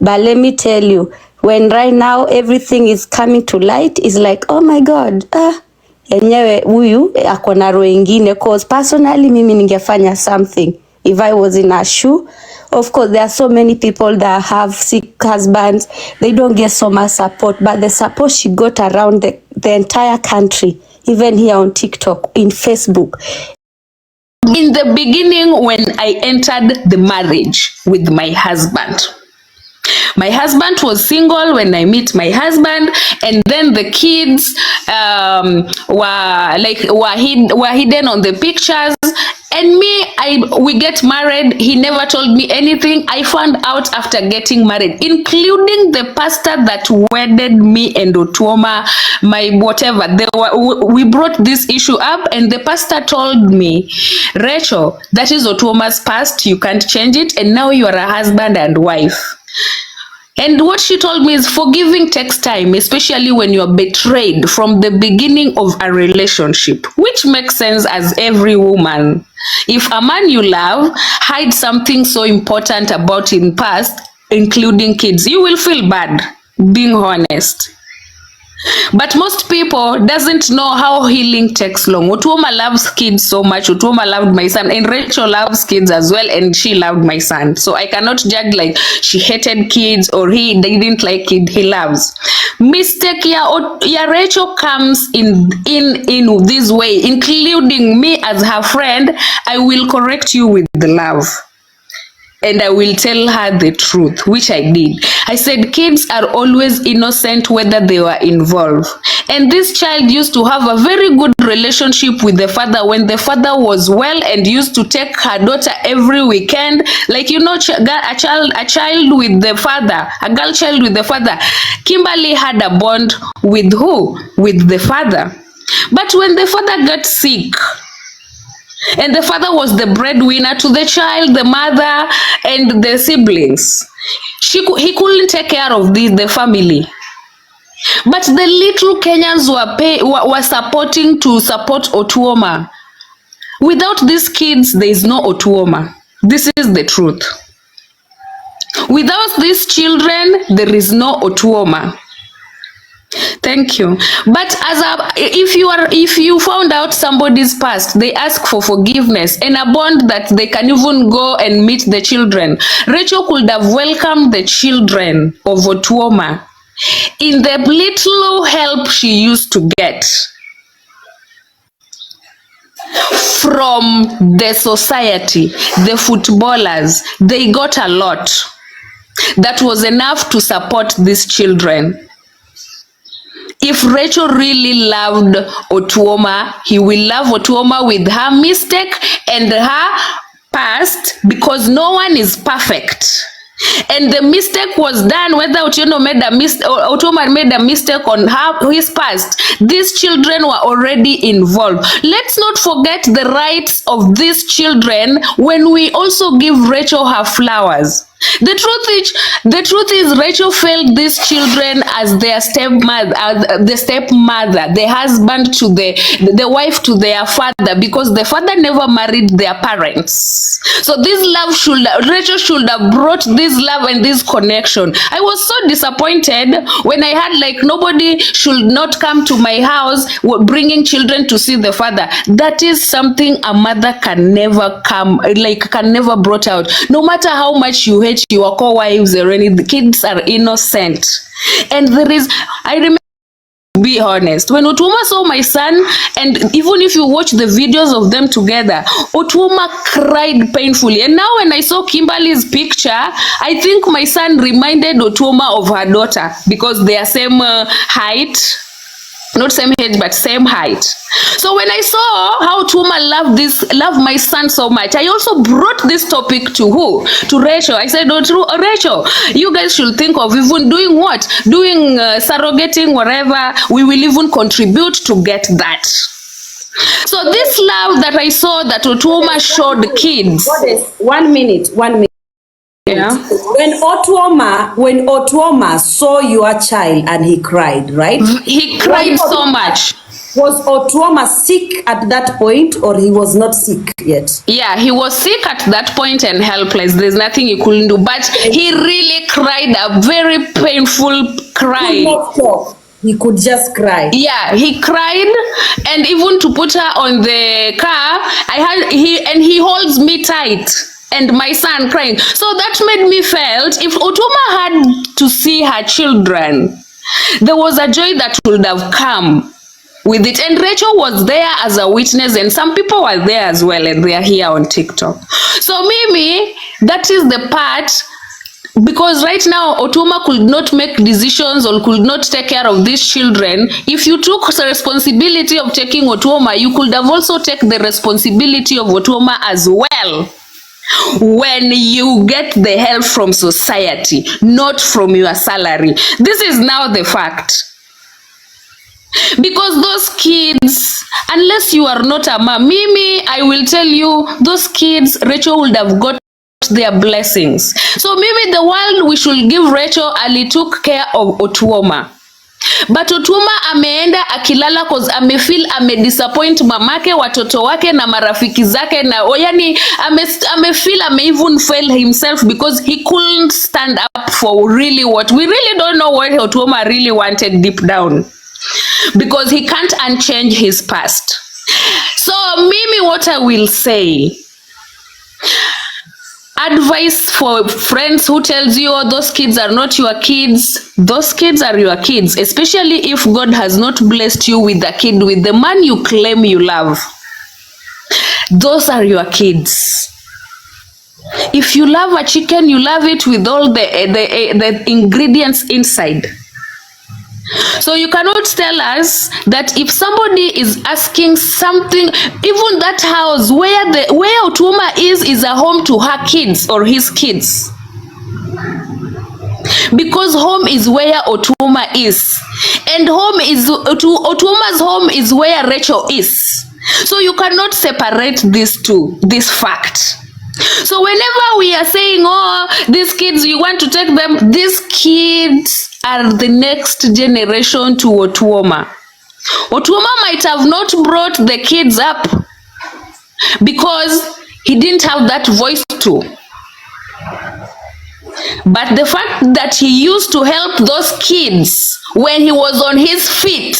But let me tell you, when right now everything is coming to light, is like, oh my God, enyewe huyu akona roho ingine. Cause personally mimi ningefanya something if I was in her shoe. Of course, there are so many people that have sick husbands, they don't get so much support, but the support she got around the entire country, even here on TikTok, in Facebook. In the beginning, when I entered the marriage with my husband was single when I met my husband, and then the kids were hidden on the pictures. And we get married. He never told me anything. I found out after getting married, including the pastor that wedded me and Otuoma, my whatever. We brought this issue up, and the pastor told me, Rachel, that is Otuoma's past. You can't change it. And now you are a husband and wife. And what she told me is, forgiving takes time, especially when you're betrayed from the beginning of a relationship, which makes sense as every woman. If a man you love hides something so important about in past, including kids, you will feel bad, being honest. But most people doesn't know how healing takes long. Otuoma loves kids so much. Otuoma loved my son, and Rachael loves kids as well, and she loved my son. So I cannot judge like she hated kids or he didn't like kids. He loves. Mistake ya Rachael comes in this way, including me as her friend. I will correct you with the love. And I will tell her the truth, which I did. I said kids are always innocent whether they were involved. And this child used to have a very good relationship with the father when the father was well, and used to take her daughter every weekend. Like, you know, a child with the father, a girl child with the father. Kimberly had a bond with who? With the father. But when the father got sick, and the father was the breadwinner to the child, the mother, and the siblings, he couldn't take care of the family. But the little Kenyans were supporting to support Otuoma. Without these kids, there is no Otuoma. This is the truth. Without these children, there is no Otuoma. Thank you. But if you found out somebody's past, they ask for forgiveness and a bond that they can even go and meet the children. Rachael could have welcomed the children of Otuoma in the little help she used to get from the society, the footballers. They got a lot that was enough to support these children. If Rachael really loved Otuoma, he will love Otuoma with her mistake and her past, because no one is perfect. And the mistake was done, whether Otieno made a mistake or Otuoma made a mistake on his past. These children were already involved. Let's not forget the rights of these children when we also give Rachael her flowers. The truth is Rachael failed these children as their stepmother, the husband to the wife to their father, because the father never married their parents. So Rachael should have brought this love and this connection. I was so disappointed when I had like nobody should not come to my house bringing children to see the father. That is something a mother can never brought out. No matter how much you hate your co-wives or any, the kids are innocent. And I remember, to be honest, when Otuoma saw my son, and even if you watch the videos of them together, Otuoma cried painfully. And now when I saw Kimberly's picture, I think my son reminded Otuoma of her daughter, because they are same height. Not same age, but same height. So when I saw how Otuoma loved my son so much, I also brought this topic to Rachael. I said, Rachael, you guys should think of even doing what? Doing surrogating, whatever. We will even contribute to get that. So this love that I saw that Otuoma showed kids. What is 1 minute? 1 minute. Yeah. When Otuoma saw your child and he cried, right? He cried so much. Was Otuoma sick at that point, or he was not sick yet? Yeah, he was sick at that point and helpless. There's nothing he couldn't do. But he really cried a very painful cry. He could not talk. He could just cry. Yeah, he cried, and even to put her on the car, he holds me tight. And my son crying. So that made me felt if Otuoma had to see her children, there was a joy that would have come with it. And Rachael was there as a witness, and some people were there as well, and they are here on TikTok. So Mimi, that is the part, because right now Otuoma could not make decisions or could not take care of these children. If you took the responsibility of taking Otuoma, you could have also taken the responsibility of Otuoma as well. When you get the help from society, not from your salary. This is now the fact. Because those kids, unless you are not a mom, Mimi, I will tell you, those kids, Rachael would have got their blessings. So maybe the world, we should give Rachael, Ali took care of Otuoma. But Otuoma ameenda akilala cause amefeel amedisappoint mamake, watoto wake na marafiki zake, na yani amefeel even fail himself because he couldn't stand up for really what we really don't know what Otuoma really wanted deep down, because he can't unchange his past. So Mimi, what I will say, advice for friends who tells you, oh, those kids are not your kids. Those kids are your kids, especially if God has not blessed you with a kid, with the man you claim you love. Those are your kids. If you love a chicken, you love it with all the ingredients inside. So you cannot tell us that if somebody is asking something, even that house where Otuoma is a home to her kids or his kids. Because home is where Otuoma is. And Otuoma's home is where Rachael is. So you cannot separate these two, this fact. So whenever we are saying, oh, these kids, you want to take them, these kids are the next generation to Otuoma. Otuoma might have not brought the kids up because he didn't have that voice to. But the fact that he used to help those kids when he was on his feet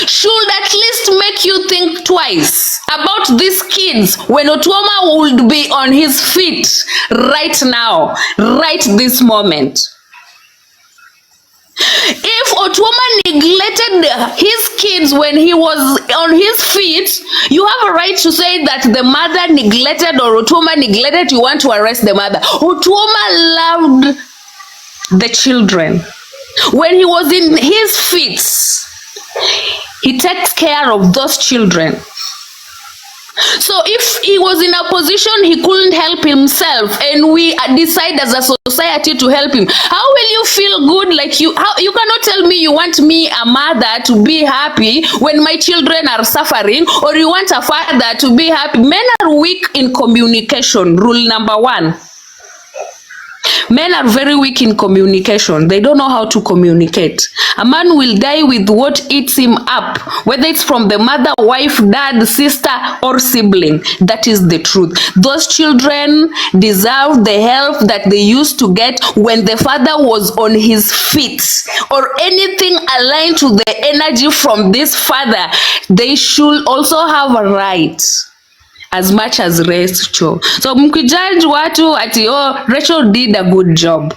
should at least make you think twice about these kids when Otuoma would be on his feet right now, right this moment. If Otuoma neglected his kids when he was on his feet, you have a right to say that the mother neglected or Otuoma neglected, you want to arrest the mother. Otuoma loved the children. When he was in his feet, he takes care of those children. So if he was in a position he couldn't help himself and we decide as a society to help him, how will you feel good? Like you cannot tell me you want me, a mother, to be happy when my children are suffering, or you want a father to be happy. Men are weak in communication. Rule number 1. Men are very weak in communication. They don't know how to communicate. A man will die with what eats him up, whether it's from the mother, wife, dad, sister, or sibling. That is the truth. Those children deserve the help that they used to get when the father was on his feet, or anything aligned to the energy from this father. They should also have a right as much as Rachel. So mkijudge watu ati Rachel did a good job,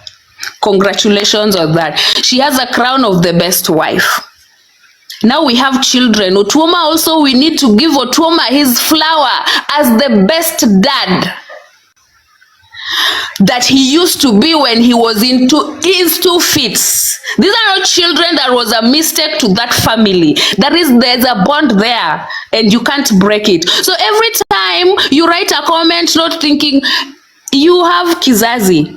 congratulations on that. She has a crown of the best wife. Now we have children. Otuoma also, we need to give Otuoma his flower as the best dad that he used to be when he was into his 2 feet. These are not children that was a mistake to that family. There's a bond there and you can't break it. So every time you write a comment not thinking you have kizazi,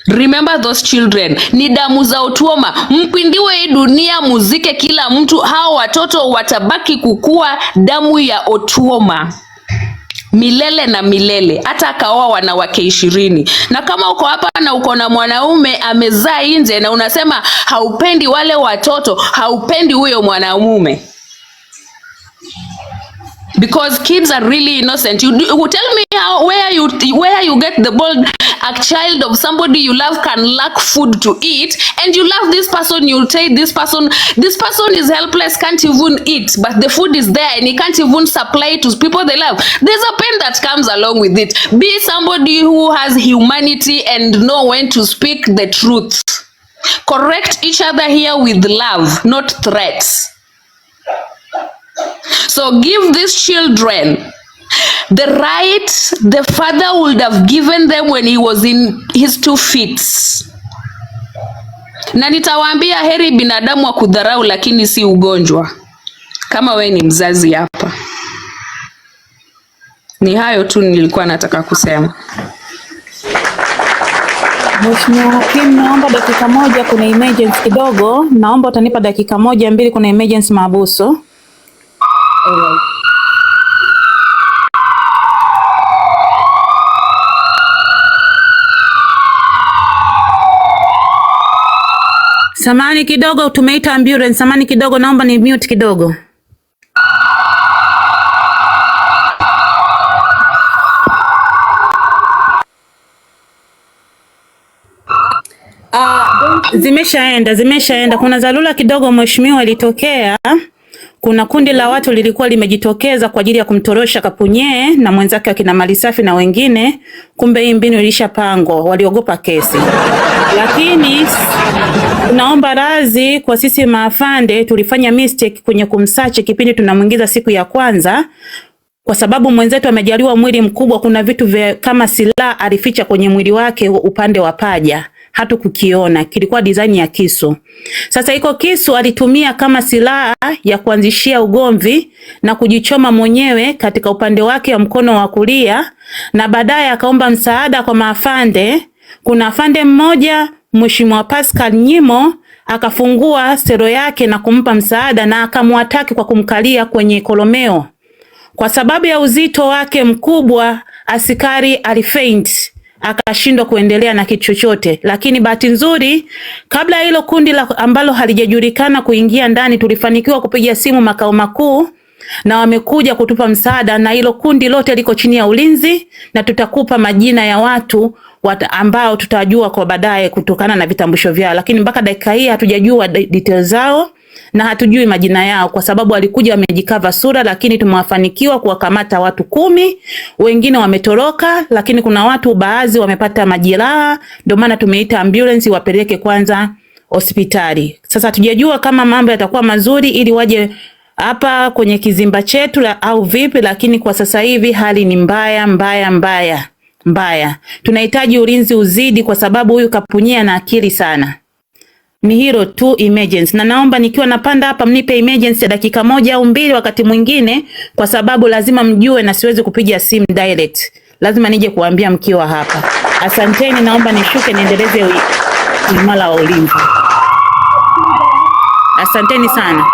remember those children. Ni damu za Otuoma. Mpindiwe hii dunia, muzike kila mtu, hao watoto watabaki kukua damu ya Otuoma milele na milele, hata akaoa wanawake 20. Na kama uko hapa na uko na mwanaume amezaa nje na unasema haupendi wale watoto, haupendi huyo mwanamume, because kids are really innocent. You tell me where you get the bold, a child of somebody you love can lack food to eat, and you love this person, you'll say this person is helpless, can't even eat, but the food is there and he can't even supply it to people they love. There's a pain that comes along with it. Be somebody who has humanity and know when to speak the truth. Correct each other here with love, not threats. So give these children the right the father would have given them when he was in his 2 feet. Na nitawaambia heri binadamu wa kudharau lakini si ugonjwa. Kama we ni mzazi hapa. Ni hayo tu nilikuwa nataka kusema. Mheshimiwa Hakim, naomba dakika moja, kuna emergency kidogo. Naomba utanipa dakika moja mbili, kuna emergency mahabusu. Alright. Samani kidogo, tumeita ambulance. Samani kidogo, naomba ni mute kidogo. Zimeshaenda. Kuna dharura kidogo mheshimiwa ilitokea. Kuna kundi la watu lilikuwa limejitokeza kwa ajili ya kumtorosha Kapunye na mwenzake akina Malisafi na wengine. Kumbe hii mbinu ilishapangwa, waliogopa kesi. Lakini naomba radhi kwa sisi maafande, tulifanya mistake kwenye kumsearch kipindi tunamuingiza siku ya kwanza. Kwa sababu mwenzetu amejaliwa mwili mkubwa, kuna vitu kama silaha alificha kwenye mwili wake upande wa paja. Hatu kukiona, kilikuwa design ya kisu. Sasa iko kisu alitumia kama silaha ya kuanzishia ugomvi na kujichoma mwenyewe katika upande wake wa mkono wa kulia, na baadaye akaomba msaada kwa maafande. Kuna afande mmoja, Mheshimiwa Pascal Nyimo, akafungua sero yake na kumpa msaada na akamwataki kwa kumkalia kwenye kolomeo. Kwa sababu ya uzito wake mkubwa, askari alifaint, akashindwa kuendelea na kitu chochote. Lakini bahati nzuri, kabla hilo kundi ambalo halijajulikana kuingia ndani, tulifanikiwa kupiga simu makao makuu na wamekuja kutupa msaada, na hilo kundi lote liko chini ya ulinzi, na tutakupa majina ya watu ambao tutajua kwa baadaye kutokana na vitambulisho vyao. Lakini mpaka dakika hii hatujajua details zao na hatujui majina yao, kwa sababu walikuja wamejikava sura. Lakini tumewafanikiwa kuwakamata watu 10, wengine wametoroka, lakini kuna watu baadhi wamepata majeraha, ndio maana tumeita ambulance wapeleke kwanza hospitali. Sasa hatujajua kama mambo yatakuwa mazuri ili waje hapa kwenye kizimba chetu au vipi, lakini kwa sasa hivi hali ni mbaya. Tunahitaji ulinzi uzidi, kwa sababu huyu Kapunyia na akili sana. ni hilo tu, emergency. Na naomba nikiwa napanda hapa mnipe emergency ya dakika 1 au 2 wakati mwingine, kwa sababu lazima mjue na siwezi kupiga simu direct. Lazima nije kuambia mkiwa hapa. Asanteni, naomba nishuke niendeleze imala wa ulinzi. Asanteni sana.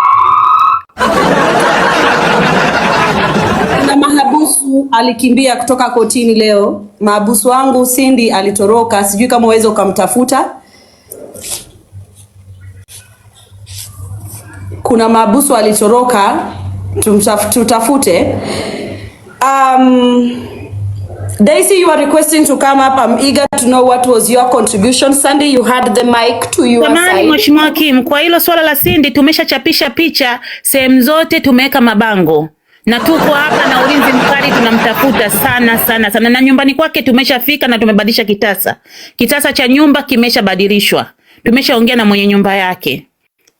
Na mahabusu alikimbia kutoka kotini leo. Mahabusu wangu Cindy alitoroka, sijui kama uweze ukamtafuta. Kuna mahabusu alitoroka, tutafute. Daisy, you are requesting to come up. I'm eager to know what was your contribution. Sandy, you had the mic to your side. Mheshimiwa Kim, kwa hilo swala la Cindy tumeshachapisha picha sehemu zote, tumeweka mabango. Na tuko hapa na ulinzi mkali tunamtafuta sana. Na nyumbani kwake tumeshafika na tumebadilisha kitasa. Kitasa cha nyumba kimeshabadilishwa. Tumeshaongea na mwenye nyumba yake.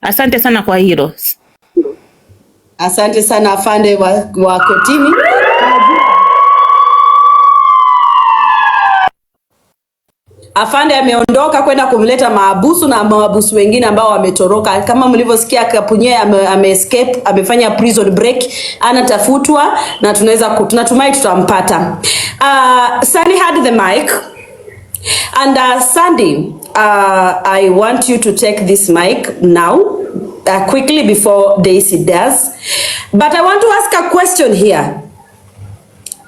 Asante sana kwa hilo. Asante sana afande wa kotini. Afande ameondoka kwenda kumleta mahabusu na mahabusu wengine ambao wametoroka. Kama mlivyosikia Kapunye escape, amefanya prison break, anatafutwa na tunatumai tutampata. Sandy had the mic. And Sandy, I want you to take this mic now, quickly before Daisy does. But I want to ask a question here.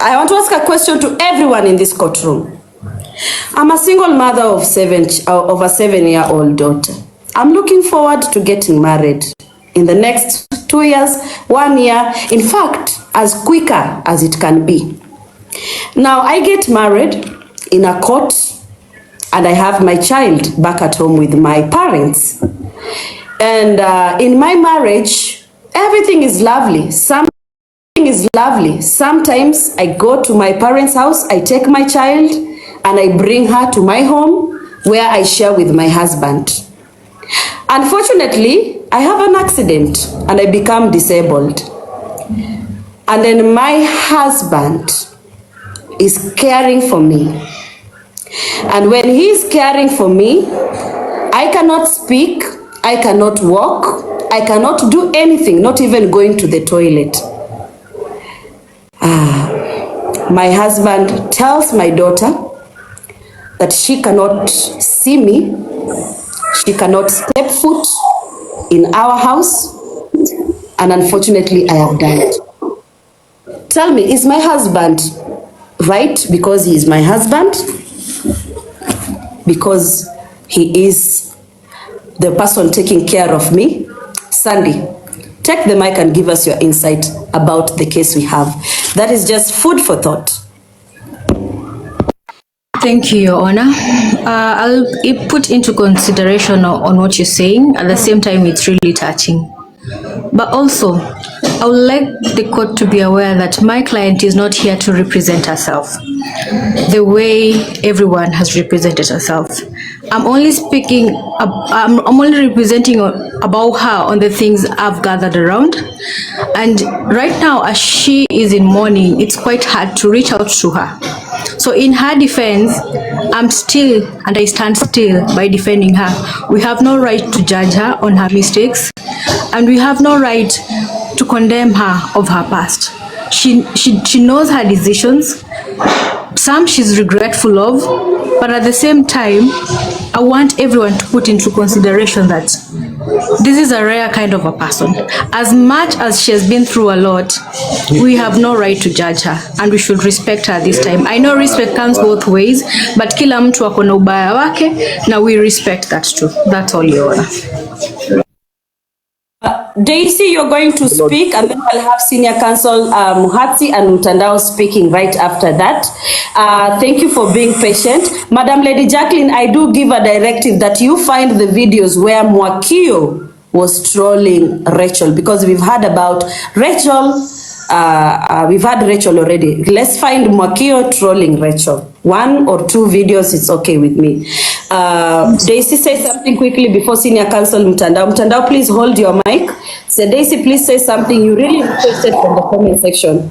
I want to ask a question to everyone in this courtroom. I'm a single mother of a 7-year-old daughter. I'm looking forward to getting married in the next 2 years, 1 year, in fact, as quicker as it can be. Now, I get married in a court and I have my child back at home with my parents. And in my marriage, everything is lovely. Sometimes I go to my parents' house, I take my child, and I bring her to my home where I share with my husband. Unfortunately, I have an accident and I become disabled. And then my husband is caring for me. And when he is caring for me, I cannot speak, I cannot walk, I cannot do anything, not even going to the toilet. My husband tells my daughter that she cannot see me, she cannot step foot in our house, and unfortunately I have died. Tell me, is my husband right because he is my husband? Because he is the person taking care of me? Sandy, take the mic and give us your insight about the case we have. That is just food for thought. Thank you, Your Honor. I'll put into consideration on what you're saying. At the same time, it's really touching. But also, I would like the court to be aware that my client is not here to represent herself the way everyone has represented herself. I'm only speaking, I'm only representing about her on the things I've gathered around. And right now, as she is in mourning, it's quite hard to reach out to her. So in her defense, I'm still, and I stand still by defending her. We have no right to judge her on her mistakes, and we have no right to condemn her of her past. She knows her decisions. Some she's regretful of, but at the same time, I want everyone to put into consideration that this is a rare kind of a person. As much as she has been through a lot, we have no right to judge her, and we should respect her this time. I know respect comes both ways, but kila mtu ako na ubaya wake, na we respect that too. That's all, Your Honor. Daisy, you're going to speak, and then I'll have Senior Counsel Muhatsi and Mtandao speaking right after that. Thank you for being patient. Madam Lady Jacqueline, I do give a directive that you find the videos where Mwakio was trolling Rachael, because we've heard about Rachael, we've had Rachael already. Let's find Mwakio trolling Rachael. 1 or 2 videos, it's okay with me. Daisy, say something quickly before Senior Counsel Mtandao. Mtandao, please hold your mic. So Daisy, please say something you really requested from the comment section.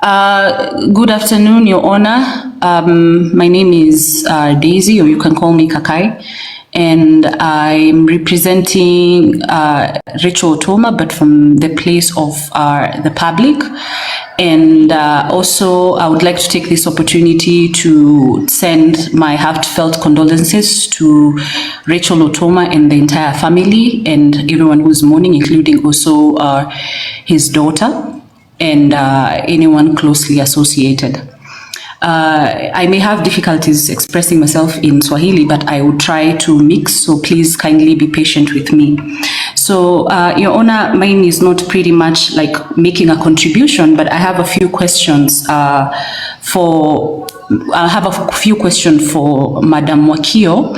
Good afternoon, Your Honor. My name is Daisy, or you can call me Kakai, and I'm representing Rachael Otuoma, but from the place of the public. And also, I would like to take this opportunity to send my heartfelt condolences to Rachael Otuoma and the entire family and everyone who's mourning, including also his daughter and anyone closely associated. I may have difficulties expressing myself in Swahili, but I will try to mix, so please kindly be patient with me. So, Your Honor, mine is not pretty much like making a contribution, but I have a few questions for Madam Mwakio.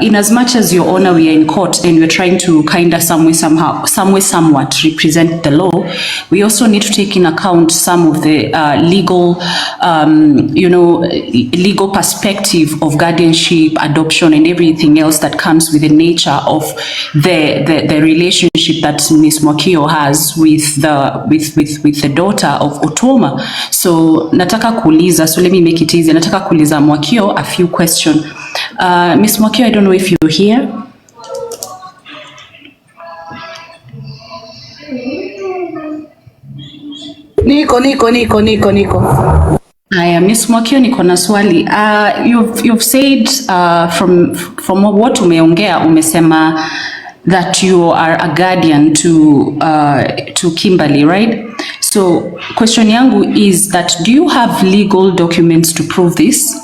In as much as, Your Honor, we are in court and we're trying to kind of somewhat represent the law, we also need to take in account some of the legal perspective of guardianship, adoption, and everything else that comes with the nature of the relationship that Ms. Mwakio has with the daughter of Otuoma. So nataka kuuliza, so let me make it easy. Nataka kuuliza Mwakio a few questions. Ms. Mwakio, I don't know if you're here. Niko. Aya, Ms. Mwakio, niko na swali. You've said from what umeongea, umesema that you are a guardian to Kimberly, right? So question yangu is that, do you have legal documents to prove this?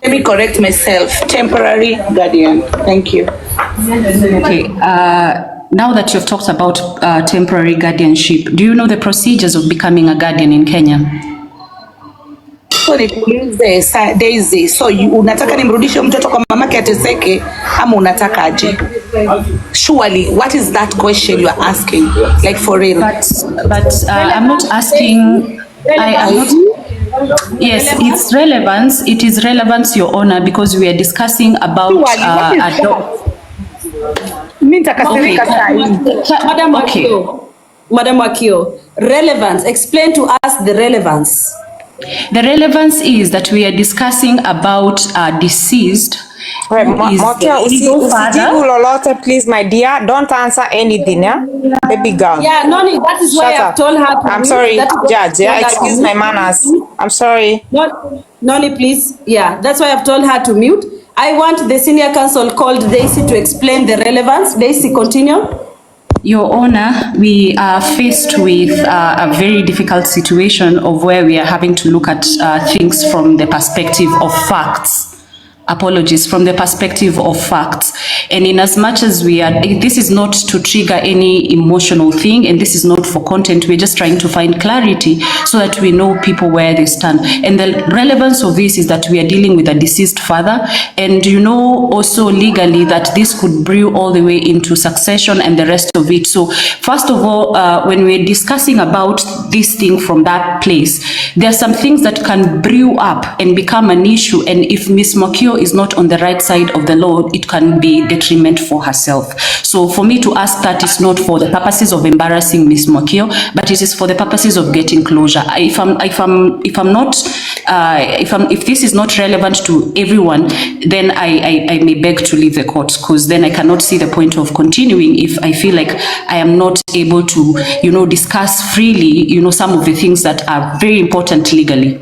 Let me correct myself. Temporary guardian. Thank you. Okay. Now that you've talked about temporary guardianship, do you know the procedures of becoming a guardian in Kenya? So nikuulize Daisy, so unataka nimrudishe mtoto kwa mamake ateseke ama unataka aje? Surely, what is that question you are asking? Like for real? But I'm not asking. Yes, it's relevance. It is relevance, Your Honor, because we are discussing about Madam Mwakio, relevance. Explain to us the relevance. The relevance is that we are discussing about deceased. Mwakio, usijibu lolote, please, my dear. Don't answer anything, yeah? Baby girl. Yeah, Noni, that is why I've told her to I'm sorry, Judge. Yeah, excuse my manners. I'm sorry. Noni, please. Yeah, that's why I've told her to mute. I want the senior counsel called Daisy to explain the relevance. Daisy, continue. Your Honor, we are faced with a very difficult situation of where we are having to look at things from the perspective of facts. Apologies, from the perspective of facts. And in as much as we are, this is not to trigger any emotional thing, and this is not for content, we're just trying to find clarity so that we know people where they stand. And the relevance of this is that we are dealing with a deceased father, and you know also legally that this could brew all the way into succession and the rest of it. So first of all, when we're discussing about this thing from that place, there are some things that can brew up and become an issue, and if Ms. Mwakio is not on the right side of the law, it can be detriment for herself. So for me to ask that is not for the purposes of embarrassing Ms. Mwakio, but it is for the purposes of getting closure. If this is not relevant to everyone, then I may beg to leave the court, because then I cannot see the point of continuing if I feel like I am not able to, discuss freely, some of the things that are very important legally.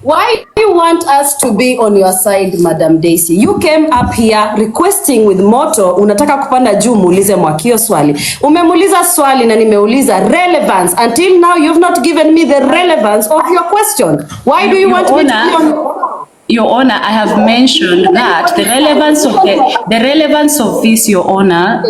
Why do you want us to be on your side, Madam Daisy? You came up here requesting with motto, unataka kupanda juu muulize Mwakio swali. Umemuuliza swali na nimeuliza relevance. Until now, you've not given me the relevance of your question. Why do you want me to be on Your Honor, I have mentioned that the relevance of this, Your Honor,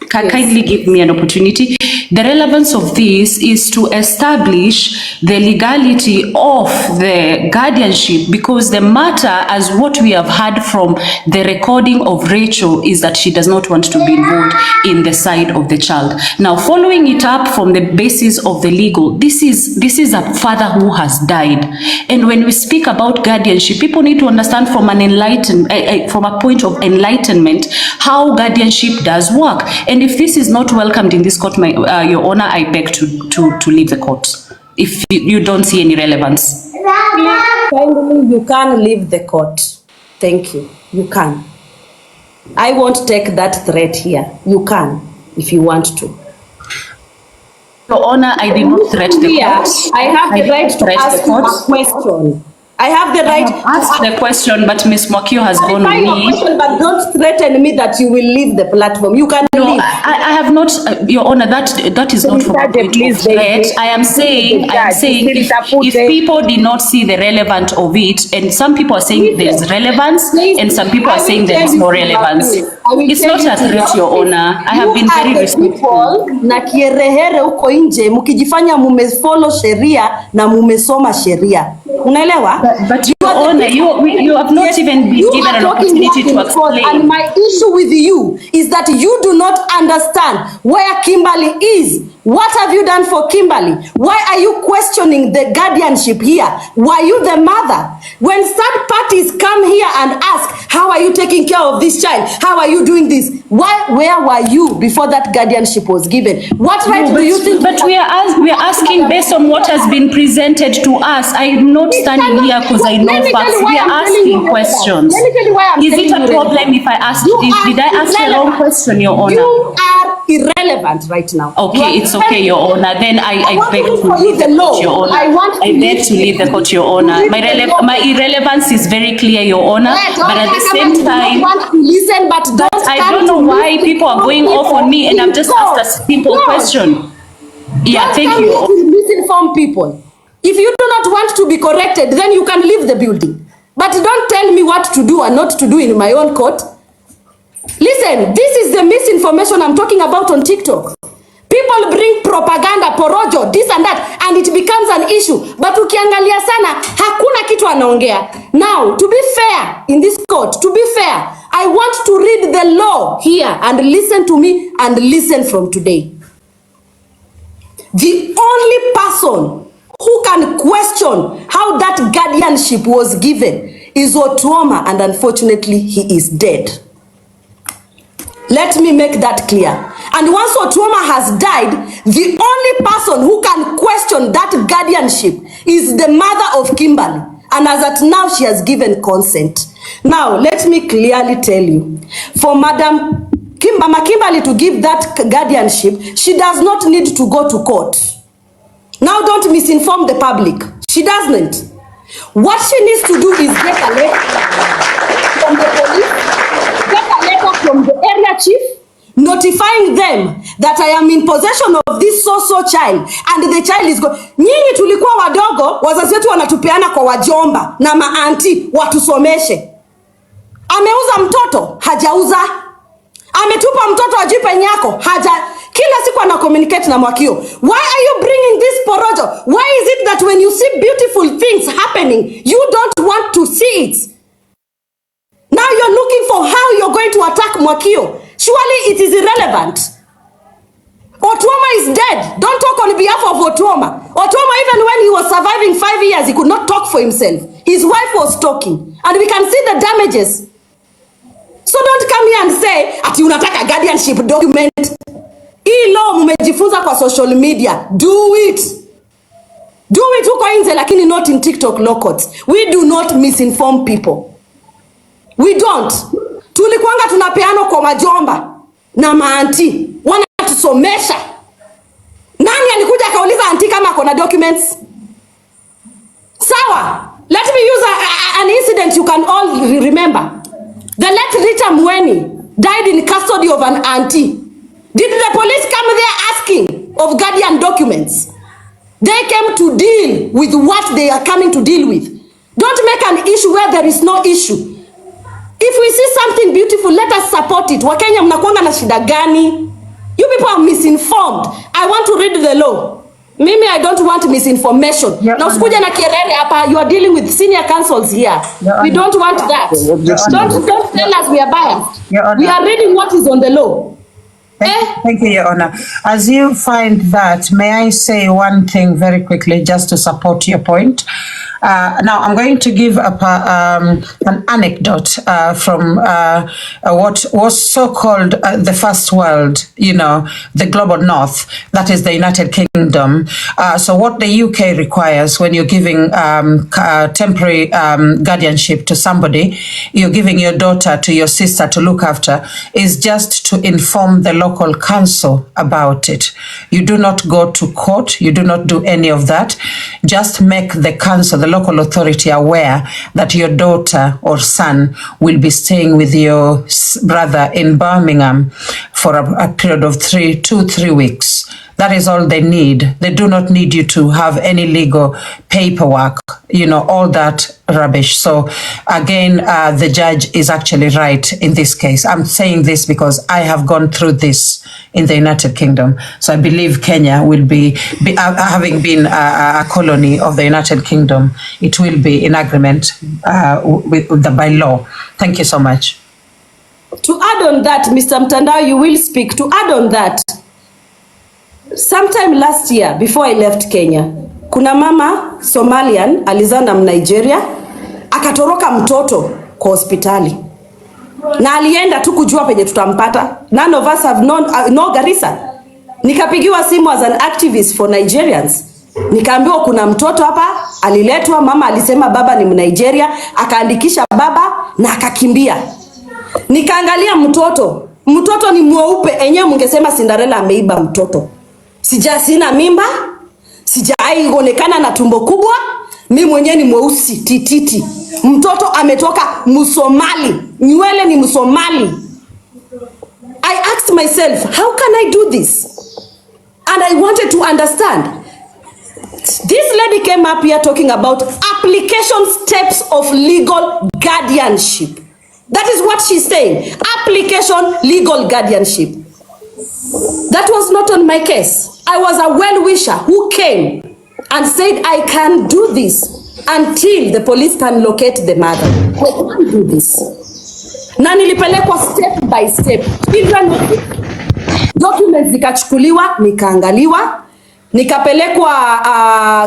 kindly give me an opportunity. The relevance of this is to establish the legality of the guardianship, because the matter, as what we have heard from the recording of Rachael, is that she does not want to be involved in the side of the child. Now, following it up from the basis of the legal, this is a father who has died. And when we speak about guardianship, people need to understand from a point of enlightenment how guardianship does work. And And if this is not welcomed in this court, Your Honor, I beg to leave the court if you don't see any relevance. Finally, you can leave the court. Thank you. You can. I won't take that threat here. You can, if you want to. Your Honor, I did not threat the court. I have the right to ask you a question. I have the right to ask the question, but Ms. Mwakio has gone on me. But don't threaten me that you will leave the platform. You can leave. I have not, Your Honor, that is not for me to threat. I am saying if people did not see the relevance of it, and some people are saying there's relevance, and some people are saying there is no relevance. It's not a threat, Your Honor. I have been very respectful. Na kiherehere huko nje mkijifanya mumefollow sheria na mumesoma sheria. Unaelewa? But Your Honor, you have not even been given an opportunity to explain. And my issue with you is that you do not understand where Kimberly is. What have you done for Kimberly? Why are you questioning the guardianship here? Were you the mother? When third parties come here and ask, how are you taking care of this child? How are you doing this? Where were you before that guardianship was given? What right do you think? But we are asking based on what has been presented to us. I am not standing here because I know facts. We are asking questions. Let me tell you why I'm Is it a problem if I ask? Did I ask a long question, Your Honor? You are irrelevant right now. Okay, it's okay, Your Honor. Then I beg to leave the court, Your Honor. I beg to leave the court, Your Honor. My irrelevance is very clear, Your Honor. But at the same time, I don't know why people are going off on me, and I'm just asked a simple question. Yeah, thank you. Misinform people. If you do not want to be corrected, then you can leave the building. But don't tell me what to do and not to do in my own court. Listen, this is the misinformation I'm talking about on TikTok. People bring propaganda, porojo, this and that, and it becomes an issue. But ukiangalia sana, hakuna kitu anaongea. Now, to be fair in this court, to be fair, I want to read the law here and listen to me and listen from today. The only person who can question how that guardianship was given is Otuoma, and unfortunately he is dead. Let me make that clear. And once Otuoma has died, the only person who can question that guardianship is the mother of Kimberly. And as at now, she has given consent. Now, let me clearly tell you, for Mama Kimberly to give that guardianship, she does not need to go to court. Now, don't misinform the public. She doesn't. What she needs to do is get a letter from the police, get a letter from the area chief, notifying them that I am in possession of this so-so child, and the child is gone. Nyinyi tulikuwa wadogo, wazazi wetu wanatupeana kwa wajomba na maanti watusomeshe. Ameuza mtoto, hajauza. Ametupa mtoto ajipe nyako, haja. Kila siku ana communicate na Mwakio. Why are you bringing this porojo? Why is it that when you see beautiful things happening, you don't want to see it? Now you're looking for how you're going to attack Mwakio. Surely it is irrelevant. Otuoma is dead. Don't talk on behalf of Otuoma. Otuoma, even when he was surviving 5 years, he could not talk for himself. His wife was talking. And we can see the damages. So don't come here and say, ati unataka guardianship document. Hii law mumejifunza kwa social media. Do it. Do it huko nje, lakini not in TikTok law courts. We do not misinform people. We don't. Tulikuanga tunapeano kwa majomba na maanti. Wanatusomesha. Nani alikuja akauliza auntie kama akona documents? Sawa. Let me use an incident you can all remember. The late Rita Mweni died in custody of an auntie. Did the police come there asking of guardian documents? They came to deal with what they are coming to deal with. Don't make an issue where there is no issue. If we see something beautiful, let us support it. Wakenya mnakuanga na shida gani? You people are misinformed. I want to read the law. Mimi, I don't want misinformation. Na usikuja na kierere hapa. You are dealing with senior counsels here. We don't want that. Don't tell us we are biased. We are reading what is on the law. Thank you, Your Honor. As you find that, may I say one thing very quickly just to support your point? Now, I'm going to give an anecdote from what was so-called the first world, the global north, that is the United Kingdom. So what the UK requires when you're giving temporary guardianship to somebody, you're giving your daughter to your sister to look after, is just to inform the local council about it. You do not go to court, you do not do any of that. Just make the council, the local authority, aware that your daughter or son will be staying with your brother in Birmingham for a period of 3 weeks. That is all they need. They do not need you to have any legal paperwork, all that rubbish. So again, the judge is actually right in this case. I'm saying this because I have gone through this in the United Kingdom. So I believe Kenya will be having been a colony of the United Kingdom, it will be in agreement by law. Thank you so much. To add on that, Mr. Mtandao, you will speak. To add on that, sometime last year, before I left Kenya, kuna mama Somalian alizaa na Nigeria, akatoroka mtoto kwa hospitali. Na alienda tu kujua penye tutampata. None of us have no Garissa. Nikapigiwa simu as an activist for Nigerians. Nikaambiwa kuna mtoto hapa, aliletwa, mama alisema baba ni Mnigeria, akaandikisha baba na akakimbia. Nikaangalia mtoto ni mweupe, enyewe mungesema Cinderella ameiba mtoto. Sina mimba, sijaonekana na tumbo kubwa, mimi mwenyewe ni mweusi tititi. Mtoto ametoka Msomali, nywele ni Msomali. I asked myself, how can I do this? And I wanted to understand. This lady came up here talking about application steps of legal guardianship. That is what she's saying. Application legal guardianship. That was not on my case. I was a well-wisher who came and said, I can do this until the police can locate the mother. I can't do this. Na nilipelekwa step by step. Documents zikachukuliwa, nikaangaliwa. Nikapelekwa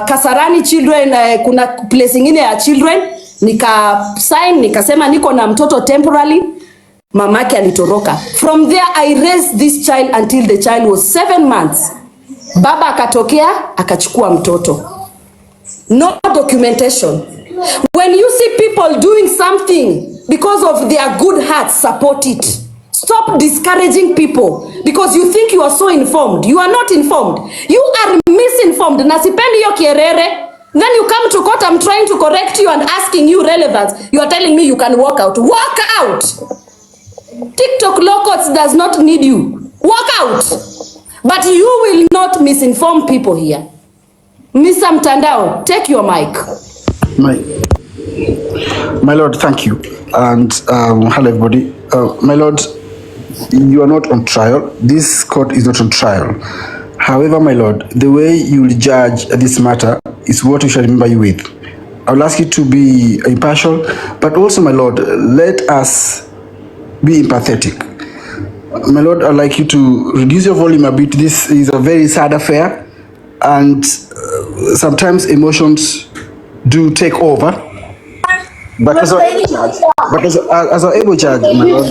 Kasarani children, kuna place ingine ya children. Nika sign, nikasema niko na mtoto temporarily. Mamake alitoroka. From there, I raised this child until the child was 7 months. Baba akatokea, akachukua mtoto. No documentation. When you see people doing something because of their good hearts, support it. Stop discouraging people because you think you are so informed. You are not informed. You are misinformed. Na sipendi hiyo kierere. Then you come to court, I'm trying to correct you and asking you relevance. You are telling me you can walk out. Walk out! TikTok law courts does not need you. Walk out! But you will not misinform people here. Mr. Mtandao, take your mic. My Lord, thank you. And hello everybody. My Lord, you are not on trial. This court is not on trial. However, my Lord, the way you will judge this matter is what we shall remember you with. I will ask you to be impartial, but also, my Lord, let us be empathetic. My Lord, I'd like you to reduce your volume a bit. This is a very sad affair, and sometimes emotions do take over. But as an able judge, my Lord,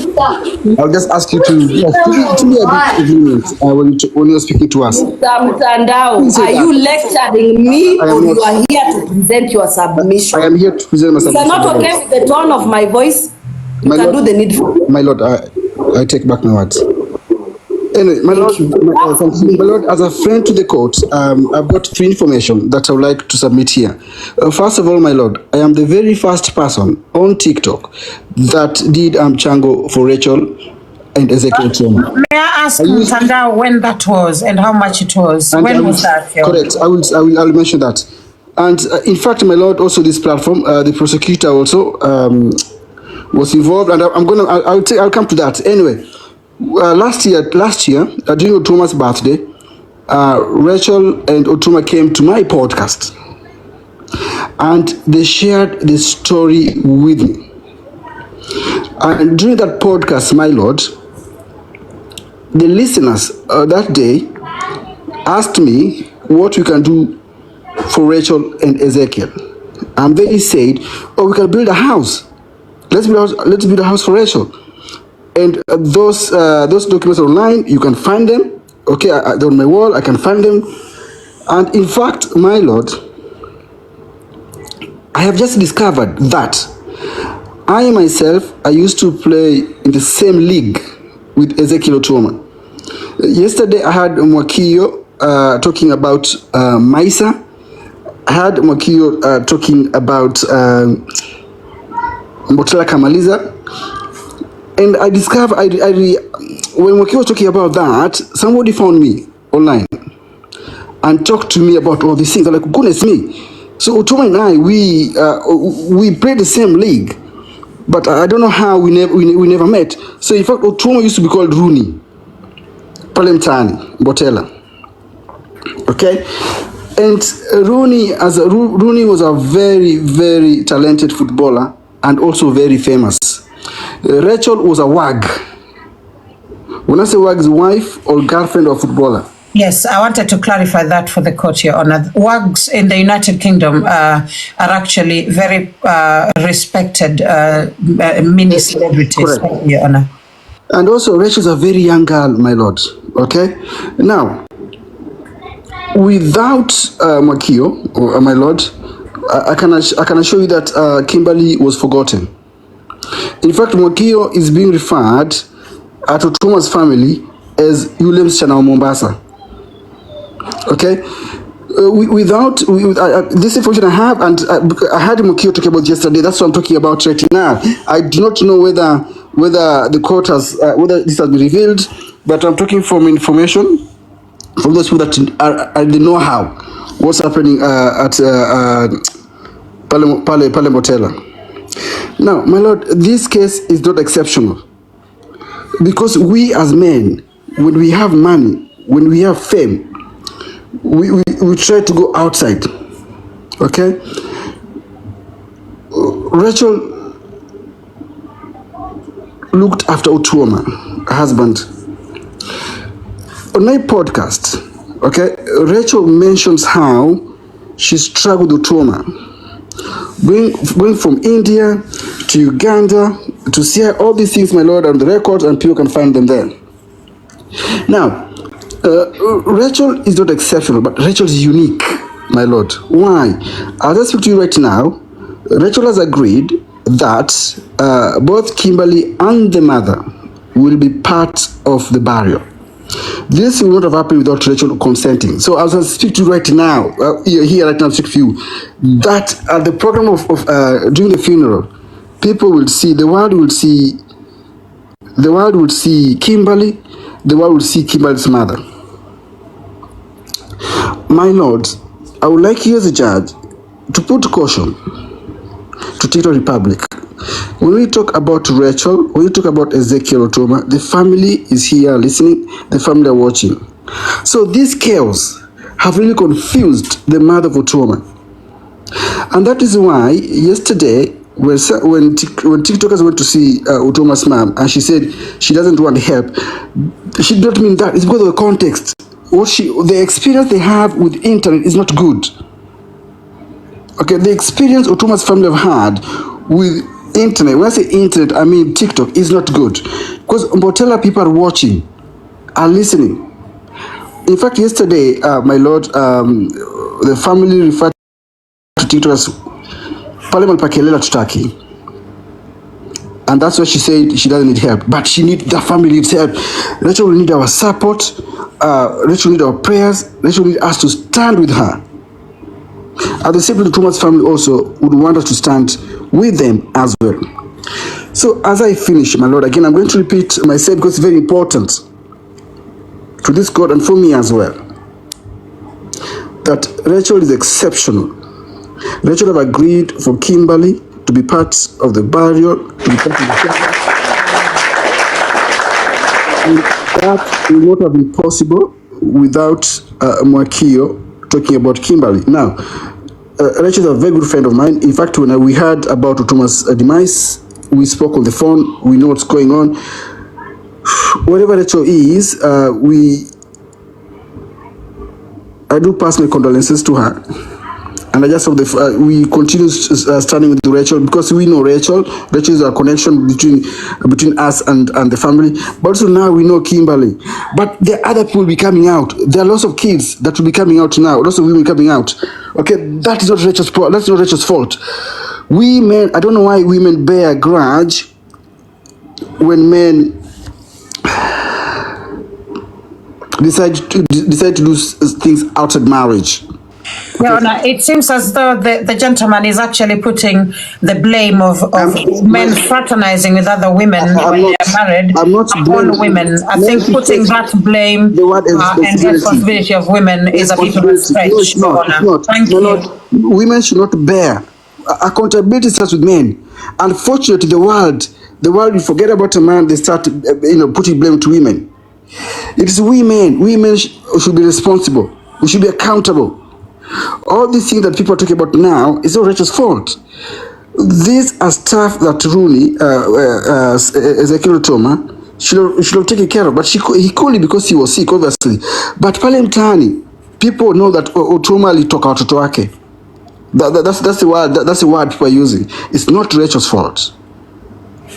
I'll just ask you to be a bit lenient when you're speaking to us. Mr. Mtandao, are you lecturing me or you are here to present your submission? I am here to present my submission. You're not okay with the tone of my voice? You can do the needful. My Lord, I take back my words. Anyway, my Lord, my Lord, as a friend to the court, I've got 3 information that I would like to submit here. First of all, my Lord, I am the very first person on TikTok that did Chango for Rachael and Ezekiel Choma. May I ask Mtandao when that was and how much it was? When was that? Correct. I'll mention that. And in fact, my Lord, also this platform, the prosecutor also was involved, and I'll come to that. Anyway. Last year, during Otuoma'S birthday, Rachael and Otuoma came to my podcast and they shared the story with me. And during that podcast, my Lord, the listeners that day asked me what we can do for Rachael and Ezekiel. And then he said, oh, we can build a house. Let's build a house for Rachael. And those documents are online. You can find them. Okay, they're on my wall. I can find them. And in fact, my lord, I have just discovered that I myself, I used to play in the same league with Ezekiel Otuoma. Yesterday, I had Mwakio talking about Maisa. I had Mwakio talking about Mbotela Kamaliza. And I discovered, when Mwakio was talking about that, somebody found me online and talked to me about all these things. I'm like, goodness me. So Otuoma and I, we played the same league, but I don't know how we never met. So in fact, Otuoma used to be called Rooney, pale mtaani, Mbotela. Okay, and Rooney was a very, very talented footballer and also very famous. Rachael was a wag. When I say wag, is wife or girlfriend of footballer. Yes, I wanted to clarify that for the court, Your Honor. WAGs in the United Kingdom are actually very respected mini celebrities, Your Honor. And also, Rachael's a very young girl, my lord. Okay? Now, without Mwakio, or my lord, I can assure you that Kimberly was forgotten. In fact, Mwakio is being referred at Otuoma'S family as Yulem's Chana Mombasa. Okay, without this information I have, and I had Mwakio talk about yesterday. That's what I'm talking about right now. I do not know whether the court has whether this has been revealed, but I'm talking from information from those people that they know how what's happening at Pale Mbotela. Now, my lord, this case is not exceptional because we as men, when we have money, when we have fame, we try to go outside. Okay? Rachael looked after Otuoma, her husband. On my podcast, okay, Rachael mentions how she struggled with Otuoma. Going from India to Uganda to see all these things, my lord, on the records, and people can find them there. Now, Rachael is not exceptional, but Rachael is unique, my lord. Why? As I speak to you right now, Rachael has agreed that both Kimberly and the mother will be part of the burial. This will not have happened without Rachael consenting. So as I speak to you right now, here right now, I speak to you, that at the program of during the funeral, people will see, the world will see Kimberly, the world will see Kimberly's mother. My lord, I would like you as a judge to put caution to TikTok Republic. When we talk about Rachael, when we talk about Ezekiel Otuoma, the family is here listening, the family are watching. So these chaos have really confused the mother of Otuoma. And that is why yesterday, when TikTokers went to see Otuoma'S mom, and she said she doesn't want help, she did not mean that. It's because of the context. The experience they have with internet is not good. Okay, the experience Otuoma'S family have had with internet, when I say internet, I mean TikTok, is not good. Because Mbotela people are watching, are listening. In fact, yesterday, my lord, the family referred to TikTok as Parliament Pakelela Tutaki. And that's why she said she doesn't need help. But the family needs help. Rachael will need our support. Rachael will need our prayers. Rachael will need us to stand with her. At the same time, the Otuoma'S family also would want us to stand with them as well. So as I finish, my lord, again, I'm going to repeat myself because it's very important to this court and for me as well, that Rachael is exceptional. Rachael have agreed for Kimberly to be part of the burial, to be part of the funeral. And that will not have been possible without Mwakio talking about Kimberly. Now, Rachael is a very good friend of mine. In fact, when we heard about Otuoma'S demise, we spoke on the phone. We know what's going on. Whatever Rachael is, I do pass my condolences to her. And I just hope we continue standing with Rachel, because we know Rachel. Rachel is a connection between us and the family. But also now we know Kimberly. But there are other people will be coming out. There are lots of kids that will be coming out now. Lots of women coming out. Okay, that is not Rachel's fault. That's not Rachel's fault. Women, I don't know why women bear a grudge when men decide to do things outside marriage. Yeah, no, it seems as though the gentleman is actually putting the blame of men fraternizing with other women when they are married upon women. I think putting that blame and responsibility of women is a bit of a stretch. No, it's not. Thank you. Women should not bear. Accountability starts with men. Unfortunately, the world, we forget about a man, they start putting blame to women. It is women. Women should be responsible. We should be accountable. All these things that people are talking about now is not Rachel's fault. These are stuff that Rooney, Ezekiel Otoma, should have taken care of. But he couldn't because he was sick, obviously. But pale mtaani, people know that Otoma alitoka watoto wake. That's the word. That's the word people are using. It's not Rachel's fault.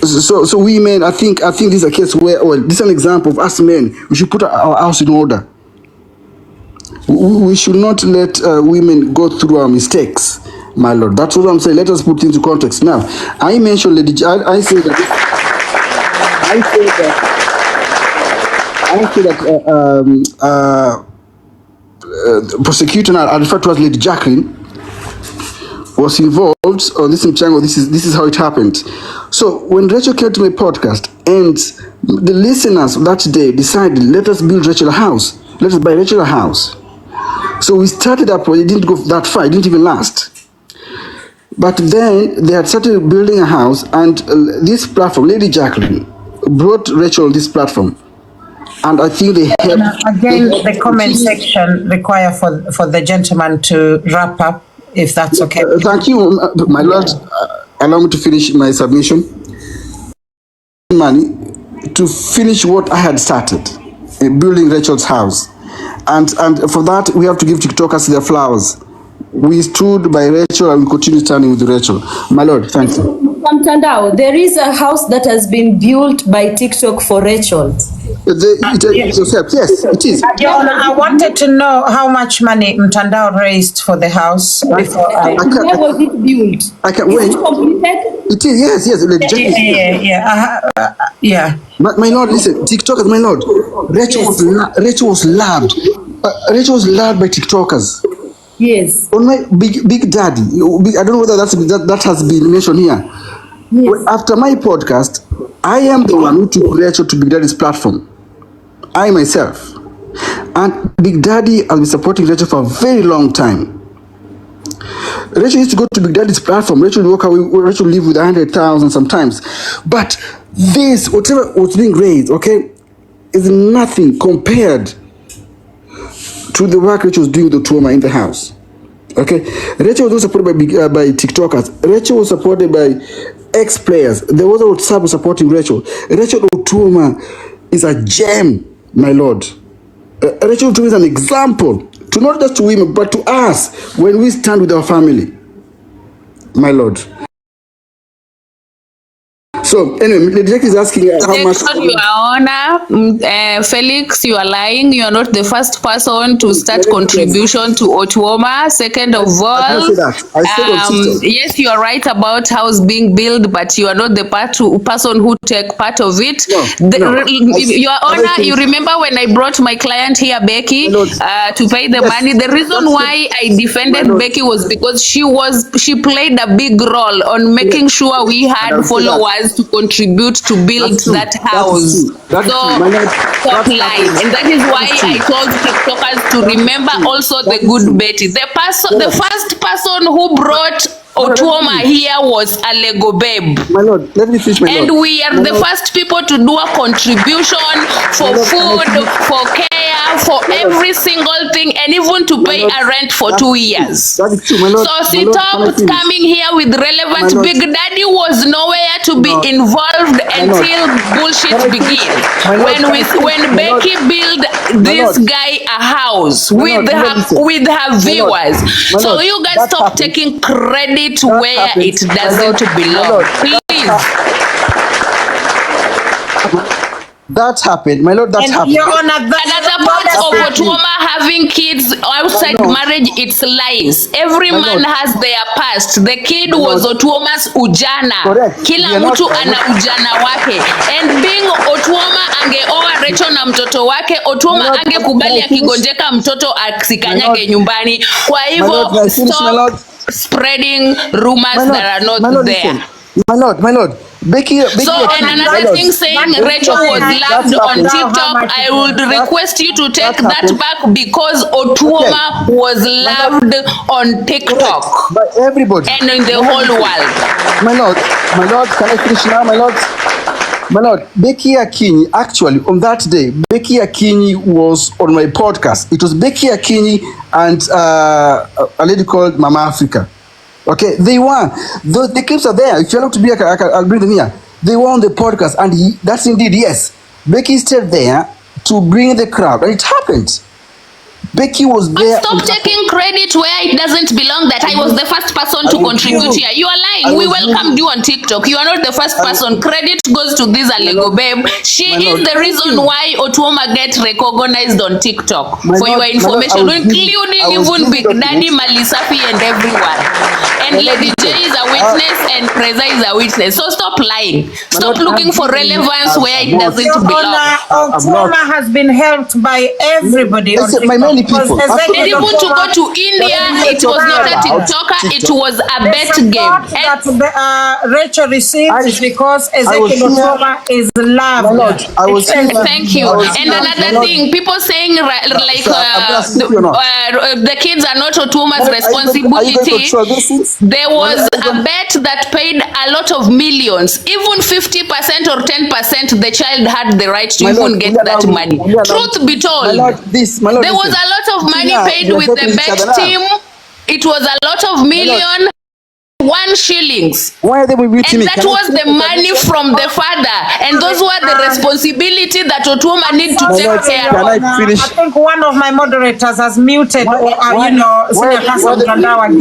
So women, I think this is a case where, this is an example of us men. We should put our house in order. We should not let women go through our mistakes, my lord. That's what I'm saying. Let us put into context. Now, I mentioned Lady. I say that prosecutor, I refer to as Lady Jacqueline, was involved on this triangle. This is how it happened. So when Rachel came to my podcast and the listeners that day decided, let us build Rachel a house. Let us buy Rachel a house. So we started up, it didn't go that far, it didn't even last. But then they had started building a house, and this platform, Lady Jacqueline, brought Rachel on this platform. And I think they helped. Again, the comment section require for the gentleman to wrap up, if that's okay. Thank you, my lord. Allow me to finish my submission. Money to finish what I had started, building Rachel's house. And for that, we have to give TikTokers their flowers. We stood by Rachel and we continue standing with Rachel. My lord, thank you. Mtandao, there is a house that has been built by TikTok for Rachel. Yes, it is. Your Honor, I wanted to know how much money Mtandao raised for the house before Where was it built? Is it completed? It is, yes. Yeah. My lord, listen, TikTokers, my lord. Rachel was loved. Rachel was loved by TikTokers. Yes. On my big daddy, I don't know whether that has been mentioned here. Yes. After my podcast, I am the one who took Rachel to Big Daddy's platform. I myself. And Big Daddy has been supporting Rachel for a very long time. Rachel used to go to Big Daddy's platform. Rachel would walk away. Rachel would live with 100,000 sometimes. But this, whatever was being raised, okay, is nothing compared to the work Rachel was doing with Otuoma in the house. Okay, Rachel was not supported by TikTokers. Rachel was supported by ex-players. There was a WhatsApp supporting Rachel. Rachel Otuoma is a gem, my lord. Rachel Otuoma is an example to not just to women, but to us when we stand with our family, my lord. So anyway, the director is asking how much. Your Honor, Felix, you are lying. You are not the first person to start contribution to Otuoma. Second of all, I say that. I said on TikTok. Yes, you are right about house being built, but you are not the person who take part of it. Your Honor, you remember when I brought my client here, Becky, to pay the money? The reason why I defended Becky was because she played a big role on making sure we had followers to contribute to build that house. Stop lying. And that is why I told TikTokers to remember also the good Betty. The first person who brought Otuoma here was a Lego babe. My lord, let me finish, my lord. And we are the first people to do a contribution for food, for care, have for every single thing, and even to pay a rent for 2 years. That is true, my lord. So My lord, stop can I finish? coming here with relevant. My lord. Big Daddy was nowhere to be involved until bullshit began. When Becky built this guy a house with her viewers. So you guys stop taking credit where it doesn't belong. Please. That happened, my lord. That happened. Another part of Otuoma having kids outside marriage, it's lies. Every man has their past. The kid was Otuoma's ujana. Kila mtu ana ujana wake. And being Otuoma angeoa Rachael na mtoto wake, Otuoma angekubali akigonjeka mtoto asikanyage nyumbani. Kwa hivyo stop spreading rumors that are not there. My lord, Becky, so and another thing saying Rachael was loved on TikTok, I would request you to take that back, because Otuoma was loved on TikTok by everybody and in the whole world. My lord, can I finish now, my lord? My lord, Becky Akinyi, actually on that day, Becky Akinyi was on my podcast. It was Becky Akinyi and a lady called Mama Africa. Okay, they were. The clips are there. If you allow to be, I'll bring them here. They were on the podcast, and that's indeed, yes. Becky stayed there to bring the crowd, and it happened. Becky was there. Stop taking credit where it doesn't belong, that I was the first person to contribute here. You are lying. We welcomed you on TikTok. You are not the first person. Credit goes to this Alego babe. She is the reason why Otuoma gets recognized on TikTok. For your information, including even Big Daddy, Malisafi, and everyone. And Lady J is a witness, and Preza is a witness. So stop lying. Stop looking for relevance where it doesn't belong. Otuoma has been helped by everybody on TikTok. People. And even to go to India, it was not a TikToker, it was a bet game. That Rachael received is because Ezekiel Otuoma is loved. Thank you. And another thing, people saying like the kids are not Otuoma's responsibility. There was a bet that paid a lot of millions. Even 50% or 10%, the child had the right to even get that money. Truth be told, there was a lot of money paid with the bet team. It was a lot of million. 1 shillings. Why are they with and that was the money from the father, and those were the responsibility that Otuoma need to take care of. I think one of my moderators has muted, again. I'm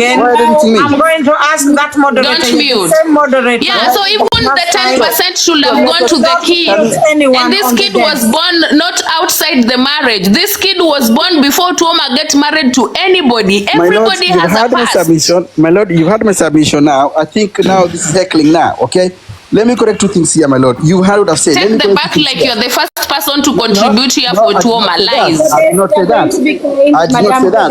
going to ask that moderator. Don't mute. The same moderator. Yeah, so even the 10% should have gone to the kid. And this kid was born not outside the marriage. This kid was born before Otuoma get married to anybody. Everybody has a past. My lord, you've had my submission. Now, I think now this is heckling now, okay? Let me correct 2 things here, my lord. You heard what I've said. Take the back like you're the first person to contribute here for Otuoma lies. I did not say that. I did not say that.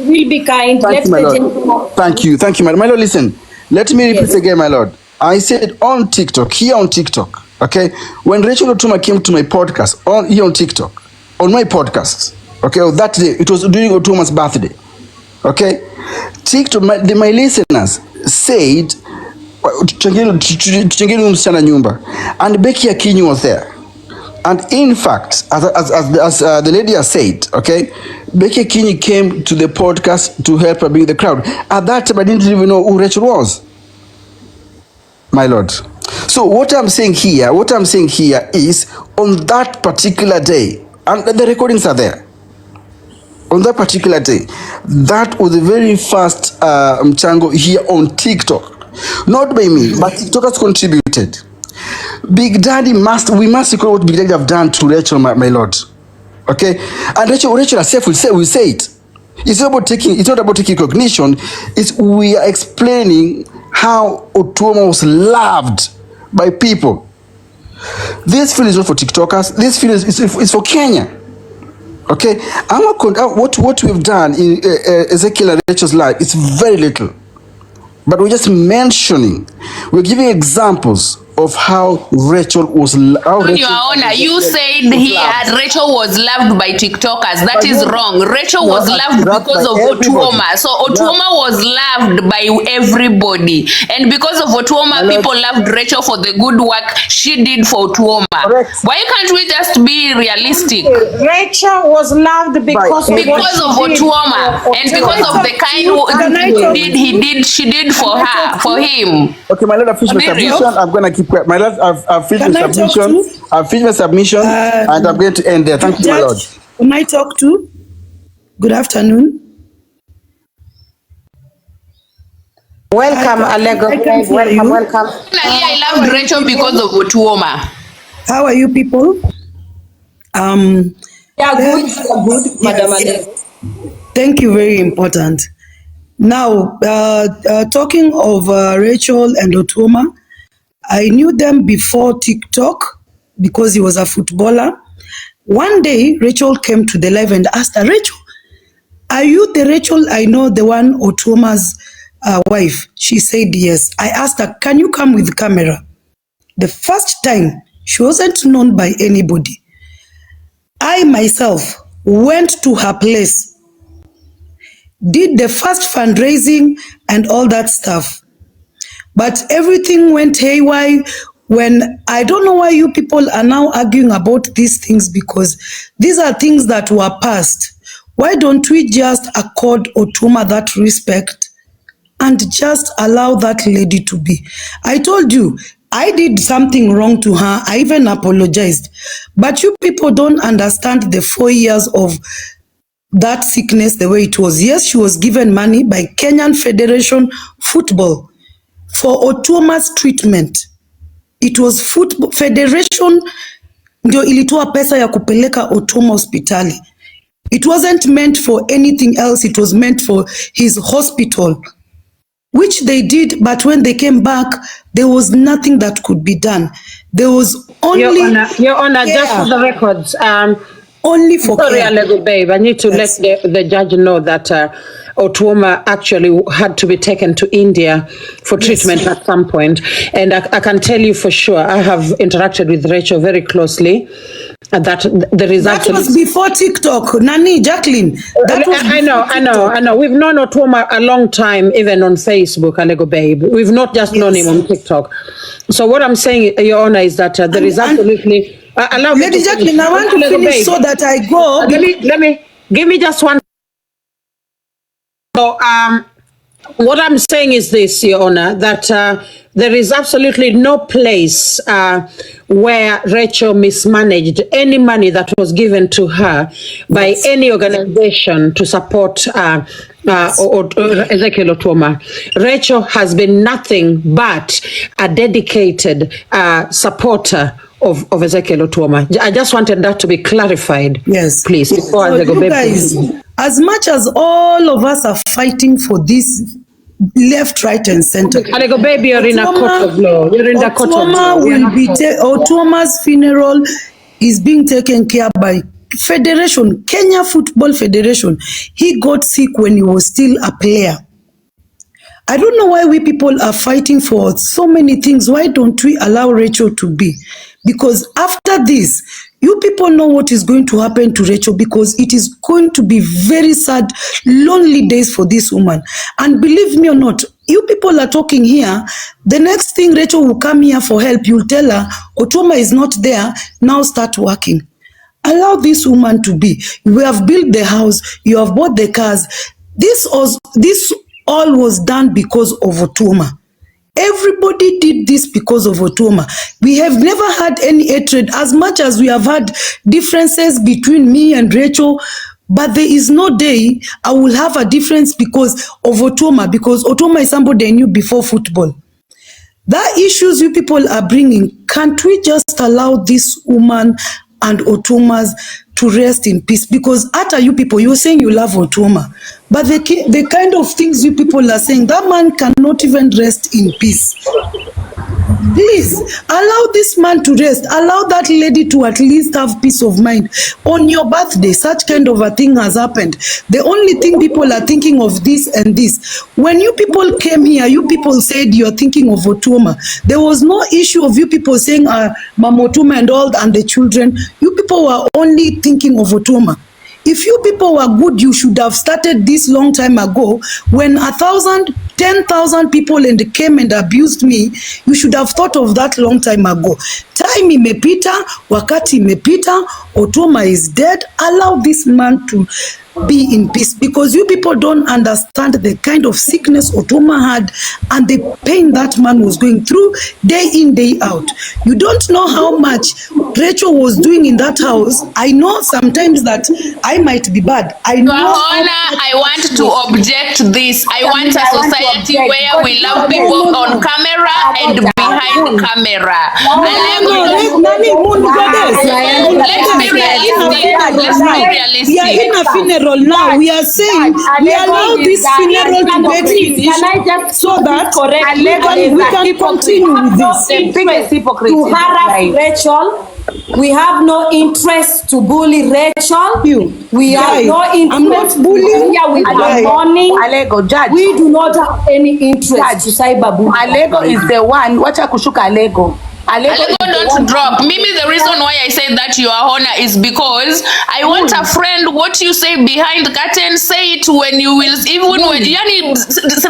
We'll be kind. Thank you, my lord. Thank you, my lord. My lord, listen. Let me repeat again, my lord. I said on TikTok, here on TikTok, okay? When Rachael Otuoma came to my podcast, here on TikTok, on my podcast, okay, that day, it was during Otuoma's birthday, okay? TikTok, my listeners said, and Becky Akinyi was there. And in fact, as the lady has said, okay, Becky Akinyi came to the podcast to help her bring the crowd. At that time, I didn't even know who Rachael was, my lord. So what I'm saying here is, on that particular day, and the recordings are there, on that particular day, that was the very first mchango here on TikTok. Not by me, but TikTokers contributed. Big Daddy we must recall what Big Daddy have done to Rachael, my lord. Okay? And Rachael herself will say it. It's not about taking recognition. We are explaining how Otuoma was loved by people. This film is not for TikTokers. This film is for Kenya. Okay, what we've done in Ezekiel and Rachael's life is very little, but we're just mentioning, we're giving examples of how Rachel was. How On your honor, you said here Rachel was loved by TikTokers. That is wrong. Rachel was loved because of Otuoma. So Otuoma was loved by everybody. And because of Otuoma, people loved Rachel for the good work she did for Otuoma. Why can't we just be realistic? Rachel was loved because of Otuoma and because of the kind work she did for her, for him. Okay, my lord, I've finished my submission. I'm gonna keep quiet. My lord, I've finished my submission. I've finished my submission, and I'm going to end there. Thank you, my lord. Can I talk to? Good afternoon. Welcome, Alego. Welcome. I loved Rachel because of Otuoma. How are you people? Yeah, good, Madam Alego. Thank you, very important. Now, talking of Rachel and Otuoma, I knew them before TikTok because he was a footballer. One day, Rachel came to the live and asked her, Rachel, are you the Rachel I know, the one Otuoma's wife? She said yes. I asked her, can you come with the camera? The first time, she wasn't known by anybody. I myself went to her place, did the first fundraising and all that stuff. But everything went haywire when I don't know why you people are now arguing about these things, because these are things that were past. Why don't we just accord Otuoma that respect and just allow that lady to be? I told you, I did something wrong to her. I even apologized. But you people don't understand the 4 years of that sickness the way it was. Yes, she was given money by Kenyan Federation Football for Otuoma'S treatment. It was Football Federation ndio ilitoa pesa ya kupeleka Otuoma hospitali. It wasn't meant for anything else. It was meant for his hospital, which they did. But when they came back, there was nothing that could be done. There was only... Your Honor, just for the records, only for sorry, Alego babe, I need to let the judge know that Otuoma actually had to be taken to India for treatment at some point. And I can tell you for sure, I have interacted with Rachel very closely. And that there is that was before TikTok, Nani, Jacqueline. That was I know. We've known Otuoma a long time, even on Facebook, Alego babe. We've not just known him on TikTok. So what I'm saying, Your Honor, is that there is absolutely... allow me Lady Jacqueline, I want to finish so that I go. Let me give me just one. So, what I'm saying is this, Your Honor, that there is absolutely no place where Rachel mismanaged any money that was given to her by any organization to support Ezekiel Otuoma. Rachel has been nothing but a dedicated supporter of Ezekiel Otuoma. I just wanted that to be clarified. Yes. Please, before I go back. Guys, as much as all of us are fighting for this left, right, and center. Alego baby, you're in a court of law. You're in the court of law. Otuoma's funeral is being taken care by Federation, Kenya Football Federation. He got sick when he was still a player. I don't know why we people are fighting for so many things. Why don't we allow Rachel to be? Because after this, you people know what is going to happen to Rachel, because it is going to be very sad, lonely days for this woman. And believe me or not, you people are talking here. The next thing Rachel will come here for help, you'll tell her, Otuoma is not there, now start working. Allow this woman to be. You have built the house, you have bought the cars. This all was done because of Otuoma. Everybody did this because of Otuoma. We have never had any hatred, as much as we have had differences between me and Rachel, but there is no day I will have a difference because of Otuoma, because Otuoma is somebody I knew before football. The issues you people are bringing, can't we just allow this woman and Otuoma's to rest in peace, because after you people, you're saying you love Otuoma, but the kind of things you people are saying, that man cannot even rest in peace. Please allow this man to rest. Allow that lady to at least have peace of mind. On your birthday, such kind of a thing has happened. The only thing people are thinking of this and this. When you people came here, you people said you're thinking of Otuoma. There was no issue of you people saying Mama Otuoma and all and the children. You people were only thinking of Otuoma. If you people were good, you should have started this long time ago. When 1,000, 10,000 people came and abused me, you should have thought of that long time ago. Time imepita, wakati imepita, Otuoma is dead. Allow this man to be in peace, because you people don't understand the kind of sickness Otuoma had and the pain that man was going through day in, day out. You don't know how much Rachael was doing in that house. I know sometimes that I might be bad. I know. Your Honor, I want to object this. I want a society where we love people on camera and behind camera. Let's be realistic. We are in a funeral now. We are saying we allow this funeral to get finished so that we can continue with this. To harass Rachael. We have no interest to bully Rachael. We have no interest. I'm not bullying. Here with the morning. Alego, judge. We do not have any interest to cyberbullying. Alego is the one. Wacha kushuka Alego. Alego don't drop. Maybe the reason why I said that, Your Honor, is because I want a friend. What you say behind the curtain, say it when you will, even when yani,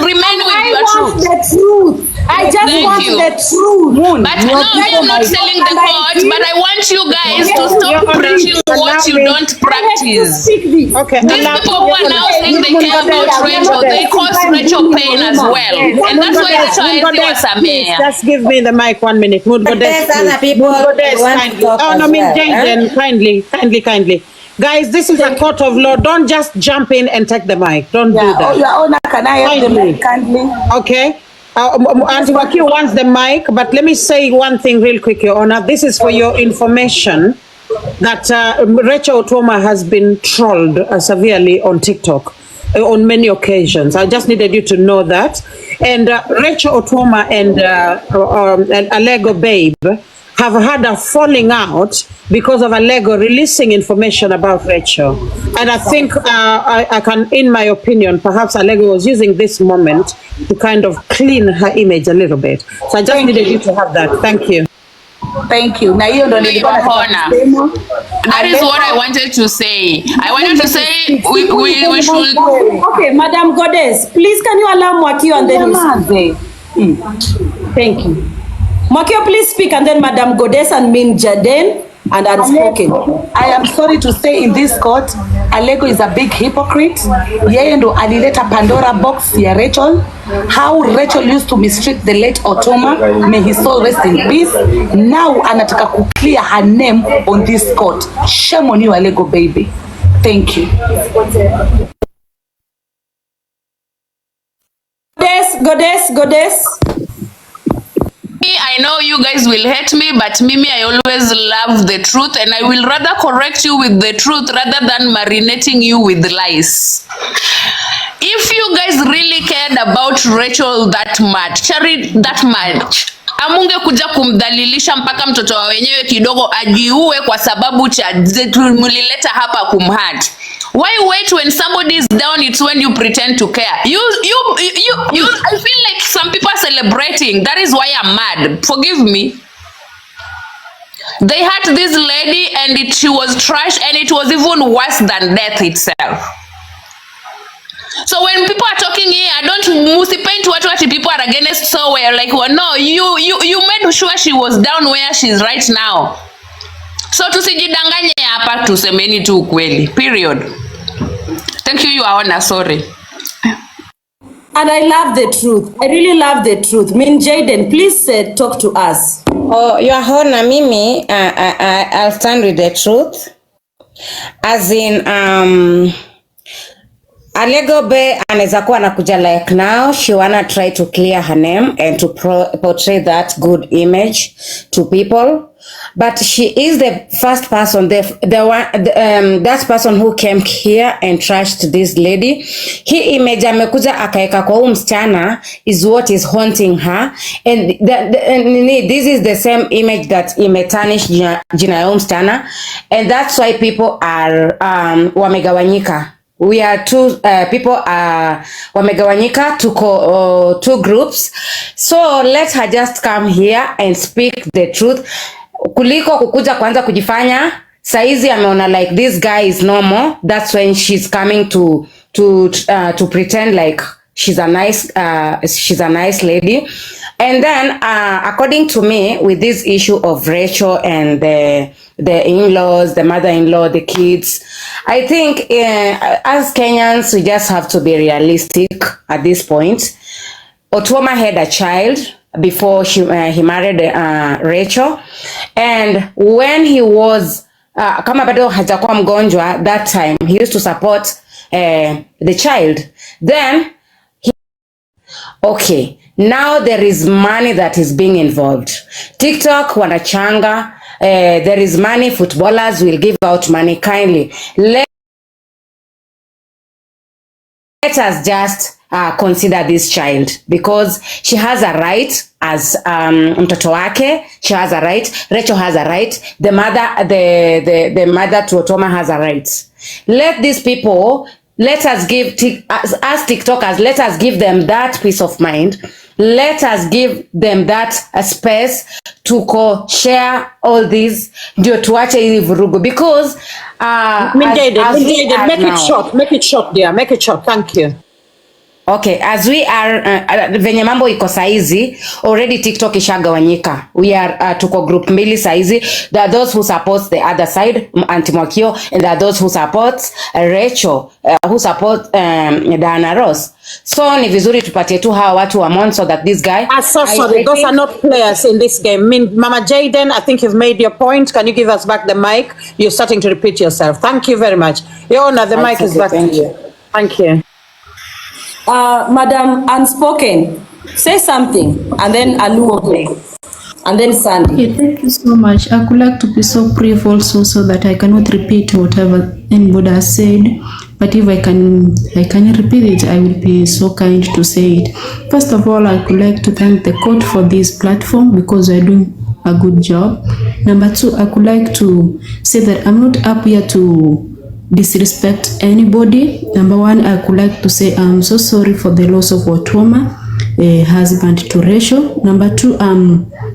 remain with your truth. The truth. I just want the truth. But no, I am not selling the court, but I want you guys to stop preaching what you don't practice. Okay. These people who are now saying they care about Rachael, they cause Rachael pain as well. And that's why Rachael is a mayor. Just give me the mic 1 minute. Kindly. Guys, this is a court of law. Don't just jump in and take the mic. Don't do that. Your Honor, can I have the mic kindly? Okay. Auntie Mwakio wants the mic, but let me say one thing real quick, Your Honor. This is for your information that Rachael Otuoma has been trolled severely on TikTok on many occasions. I just needed you to know that. And Rachael Otuoma and Alego Babe have had a falling out because of Alego releasing information about Rachael. And I think I can, in my opinion, perhaps Alego was using this moment to kind of clean her image a little bit. So I just needed you to have that. Thank you. Thank you. Now you don't need That is what I wanted to say. I wanted to say we should. Okay, Madam Goddess, please can you allow Mwakio and then you speak? Thank you. Mwakio, please speak, and then Madam Goddess and Min Jaden and Unspoken. I am sorry to say in this court, Alego is a big hypocrite. Yeye ndo alileta Pandora box ya Rachael. How Rachael used to mistreat the late Otuoma. May his soul rest in peace. Now anataka ku clear her name on this court. Shame on you, Alego baby. Thank you. Goddess. I know you guys will hate me, but Mimi, I always love the truth, and I will rather correct you with the truth rather than marinating you with lies. If you guys really cared about Rachael that much, amunge kuja kumdhalilisha mpaka mtoto wa wenyewe kidogo ajiue kwa sababu cha mulileta hapa kumhurt. Why wait when somebody is down? It's when you pretend to care. You I feel like some people are celebrating. That is why I'm mad. Forgive me. They hurt this lady and she was trash, and it was even worse than death itself. So when people are talking here, I don't paint what people are against so well. Like, well, no, you made sure she was down where she's right now. So tusijidanganye hapa, tusemeni tu ukweli. Period. Thank you, Your Honor. Sorry. And I love the truth. I really love the truth. Min Jaden, please talk to us. Oh, Your Honor, Mimi, I'll stand with the truth. As in, Alego Bay anaweza kuwa anakuja like now, she wanna try to clear her name and to portray that good image to people. but she is the first person, that person who came here and trashed this lady. Hii image amekuja akaeka kwa huyu msichana is what is haunting her, and this is the same image that imetanish jina ya huyu msichana, and that's why people are wamegawanyika. We are people wamegawanyika two groups. So let her just come here and speak the truth, kuliko kukuja kwanza kujifanya saizi ameona like this guy is normal. That's when she's coming to pretend like she's a nice lady. And then according to me, with this issue of Rachael and the in-laws, the mother-in-law, the kids, I think as Kenyans, we just have to be realistic at this point. Otuoma had a child before he married Rachael, and when he was kama bado hajakuwa mgonjwa, that time he used to support the child. Then okay, now there is money that is being involved. TikTok wanachanga, there is money, footballers will give out money. Kindly let us just consider this child, because she has a right as mtoto wake. She has a right. Rachael has a right. The mother to Otuoma has a right. Let these people, let us give as TikTokers, let us give them that peace of mind. Let us give them that space to share all these, ndio tuache hii vurugu, because make it short dear, make it short. Thank you. Okay, as we are venye mambo iko saizi, already TikTok ishagawanyika. We are tuko group mbili saizi. There are those who support the other side, Auntie Mwakio, and there are those who support Rachael, who support Diana Ross. So ni vizuri tupatie tu hawa watu wa mon, so that this guy... sorry, those are not players in this game. Mama Jaden, I think you've made your point. Can you give us back the mic? You're starting to repeat yourself. Thank you very much. Your Honor, the mic is back to you. Thank you. Madam Unspoken, say something, and then Aluo play, and then Sandy. Okay, thank you so much. I would like to be so brief also, so that I cannot repeat whatever anybody has said. But if I can repeat it, I will be so kind to say it. First of all, I would like to thank the court for this platform, because we are doing a good job. Number two, I would like to say that I'm not up here to disrespect anybody. Number one, I would like to say I'm so sorry for the loss of Otuoma, husband to Rachael. Number two,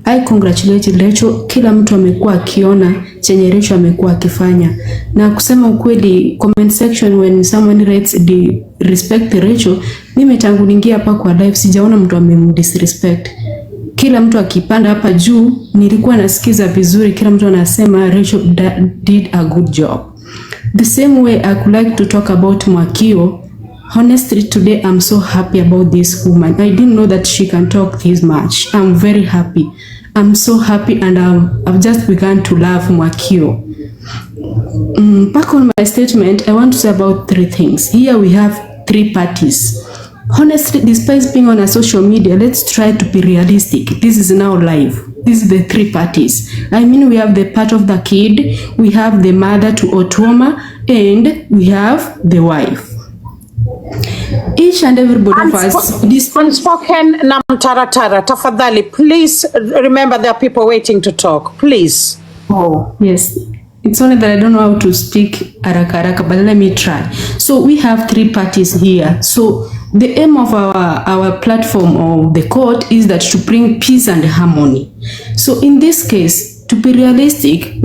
I congratulate Rachael. Kila mtu amekuwa akiona chenye Rachael amekuwa akifanya, na kusema ukweli, comment section when someone writes respect Rachael, mimi tangu ningia hapa kwa live sijaona mtu amemdisrespect. Kila mtu akipanda hapa juu nilikuwa nasikiza vizuri, kila mtu anasema Rachael did a good job. The same way I would like to talk about Mwakio. Honestly, today I'm so happy about this woman. I didn't know that she can talk this much. I'm very happy. I'm so happy, and I've just begun to love Mwakio. Back on my statement, I want to say about three things. Here we have three parties. Honestly, despite being on a social media, let's try to be realistic. This is now live. This is the three parties. I mean, we have the part of the kid, we have the mother to Otuoma, and we have the wife. Each and everybody of us. Unspoken Namtaratara, tafadhali, please remember there are people waiting to talk. Please. Oh, yes. It's only that I don't know how to speak haraka, but let me try. So we have three parties here. So the aim of our platform of the court is that to bring peace and harmony. So in this case, to be realistic,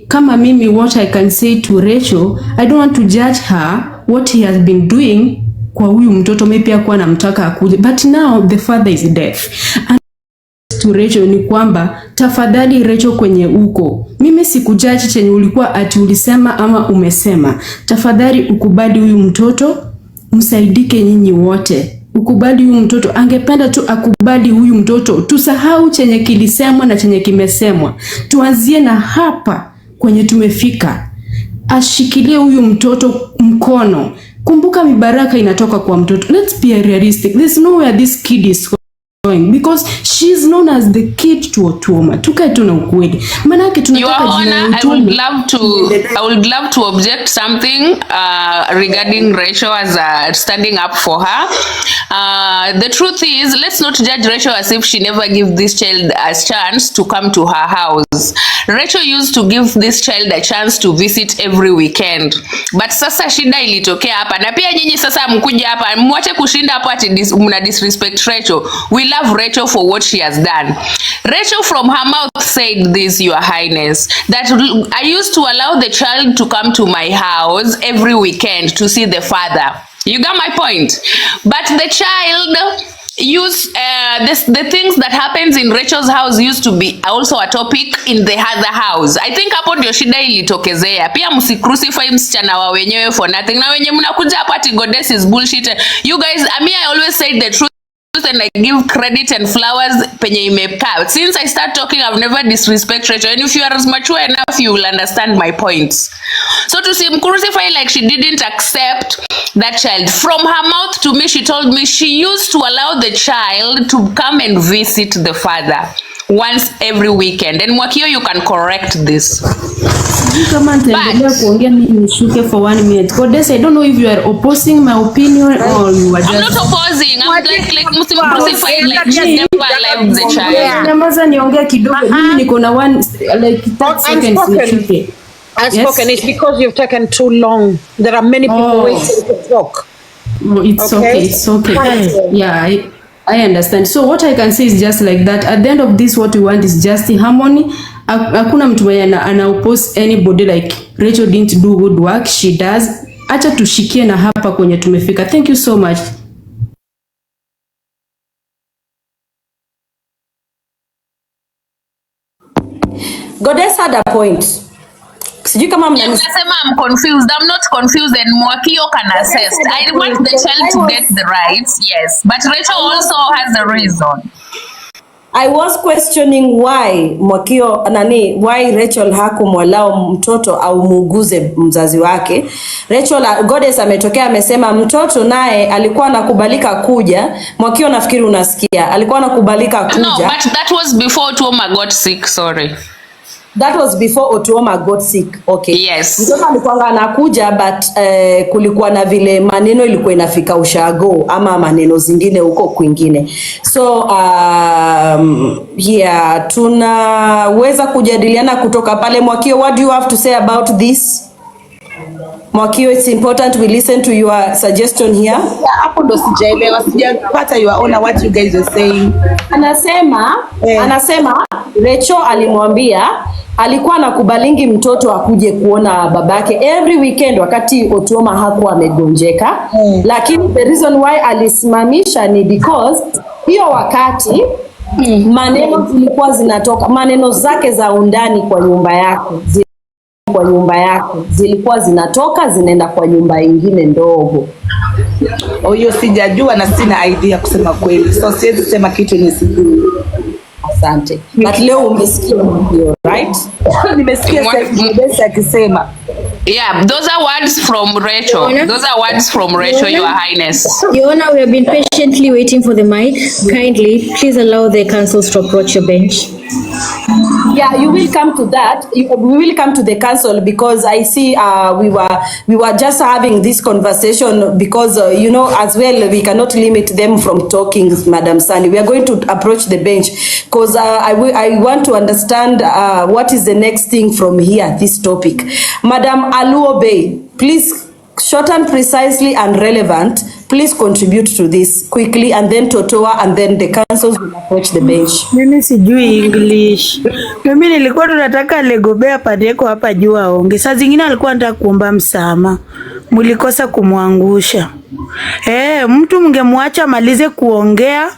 kama mimi, what I can say to Rachael, I don't want to judge her what he has been doing kwa huyu mtoto, maybe akuwa namtaka akuje, but now the father is deaf. And to Rachael ni kwamba tafadhali Rachael, kwenye uko, mimi sikujudge chenye ulikuwa ati ulisema ama umesema. Tafadhali ukubali huyu mtoto, msaidike nyinyi wote. Ukubali huyu mtoto, angependa tu akubali huyu mtoto. Tusahau chenye kilisemwa na chenye kimesemwa. Tuanzie na hapa kwenye tumefika. Ashikilie huyu mtoto mkono. Kumbuka mibaraka inatoka kwa mtoto. Let's be realistic. There's nowhere this kid is because she's known as the kid to Otuoma. Tukae tu na ukweli. Manake Your tunataka Honor, jina I would love to object something regarding Rachel as standing up for her. The truth is, let's not judge Rachel as if she never gave this child a chance to come to her house. Rachel used to give this child a chance to visit every weekend. But sasa shida ilitokea hapa. Na pia nyinyi sasa mkuja hapa, mwache kushinda hapa ati muna disrespect Rachel. We love Rachel for what she has done. Rachel from her mouth said this, Your Highness, that I used to allow the child to come to my house every weekend to see the father. You got my point? But the child used the things that happens in Rachel's house used to be also a topic in the other house. I think hapo ndio shida ilitokezea. Pia msicrucify msichana wa wenyewe for nothing. Na wenye mnakuja hapa ati goddess is bullshit. You guys, I always say the truth and I give credit and flowers penye imekaa. Since I start talking, I've never disrespect Rachel, and if you are as mature enough, you will understand my points. So to see crucify like she didn't accept that child, from her mouth to me, she told me she used to allow the child to come and visit the father once every weekend. And Mwakio, you can correct this. For 1 minute. Goddess, I don't know if you are opposing my opinion or you are just... I'm not opposing. I'm like crucifying like she never allowed the child. Nyamaza niongea kidogo. Mimi niko na like 30 seconds nishuke. Unspoken. It's because you've taken too long. There are many people waiting to talk. It's okay. It's okay. Yeah, I understand. So what I can say is just like that. At the end of this, what we want is just harmony. Hakuna mtu mwenye ana oppose anybody like Rachel didn't do good work. She does. Acha tushikie na hapa kwenye tumefika. Thank you so much. Goddess had a point. Sijui kama mnasema I'm confused. I'm not confused, and Mwakio can assist. I want the child to get the rights, yes, but Rachel also has a reason. I was questioning why Mwakio why Rachel hakumwalao mtoto au muuguze mzazi wake. Rachel, Goddess ametokea amesema mtoto naye alikuwa anakubalika kuja. Mwakio, nafikiri unasikia, alikuwa anakubalika kuja. No, but that was before Otuoma got sick, sorry. That was before Otuoma got sick. Okay. Yes. Mtoto alikuwa anakuja but kulikuwa na vile maneno ilikuwa inafika ushago ama maneno zingine huko kwingine. So yeah, tunaweza kujadiliana kutoka pale. Mwakio, what do you have to say about this? Mwakio, it's important we listen to your suggestion here. Hapo ndo sijaelewa, sijapata your honor what you guys are saying. Anasema Rachel alimwambia alikuwa anakubalingi mtoto akuje kuona babake every weekend wakati Otuoma hakuwa amegonjeka. Lakini the reason why alisimamisha ni because hiyo wakati maneno zilikuwa zinatoka, maneno zake za undani kwa nyumba yako zilikuwa zinatoka zinaenda kwa nyumba ingine ndogo. Hiyo sijajua na sina idea kusema kweli. So siwezi sema kitu nisijui. Asante. But leo umesikia hiyo, right? Nimesikia sasa akisema. Yeah, those are words from Rachel. Those are words from Rachel, Your Highness. Your Honor, we have been patiently waiting for the mic. Kindly, please allow the councils to approach your bench. Yeah, you will come to that. We will come to the council because I see we were just having this conversation because you know as well we cannot limit them from talking, Madam Sani. We are going to approach the bench because I want to understand what is the next thing from here, this topic. Madam Aluobe, please, short and precisely and relevant, please contribute to this quickly, and then Totoa and then the councils will approach the bench. Mimi sijui English. Mimi nilikuwa tunataka legobea padeko hapa juu aonge. Saa zingine alikuwa anataka kuomba msamaha. Mlikosa kumwangusha. Mtu mngemwacha malize kuongea,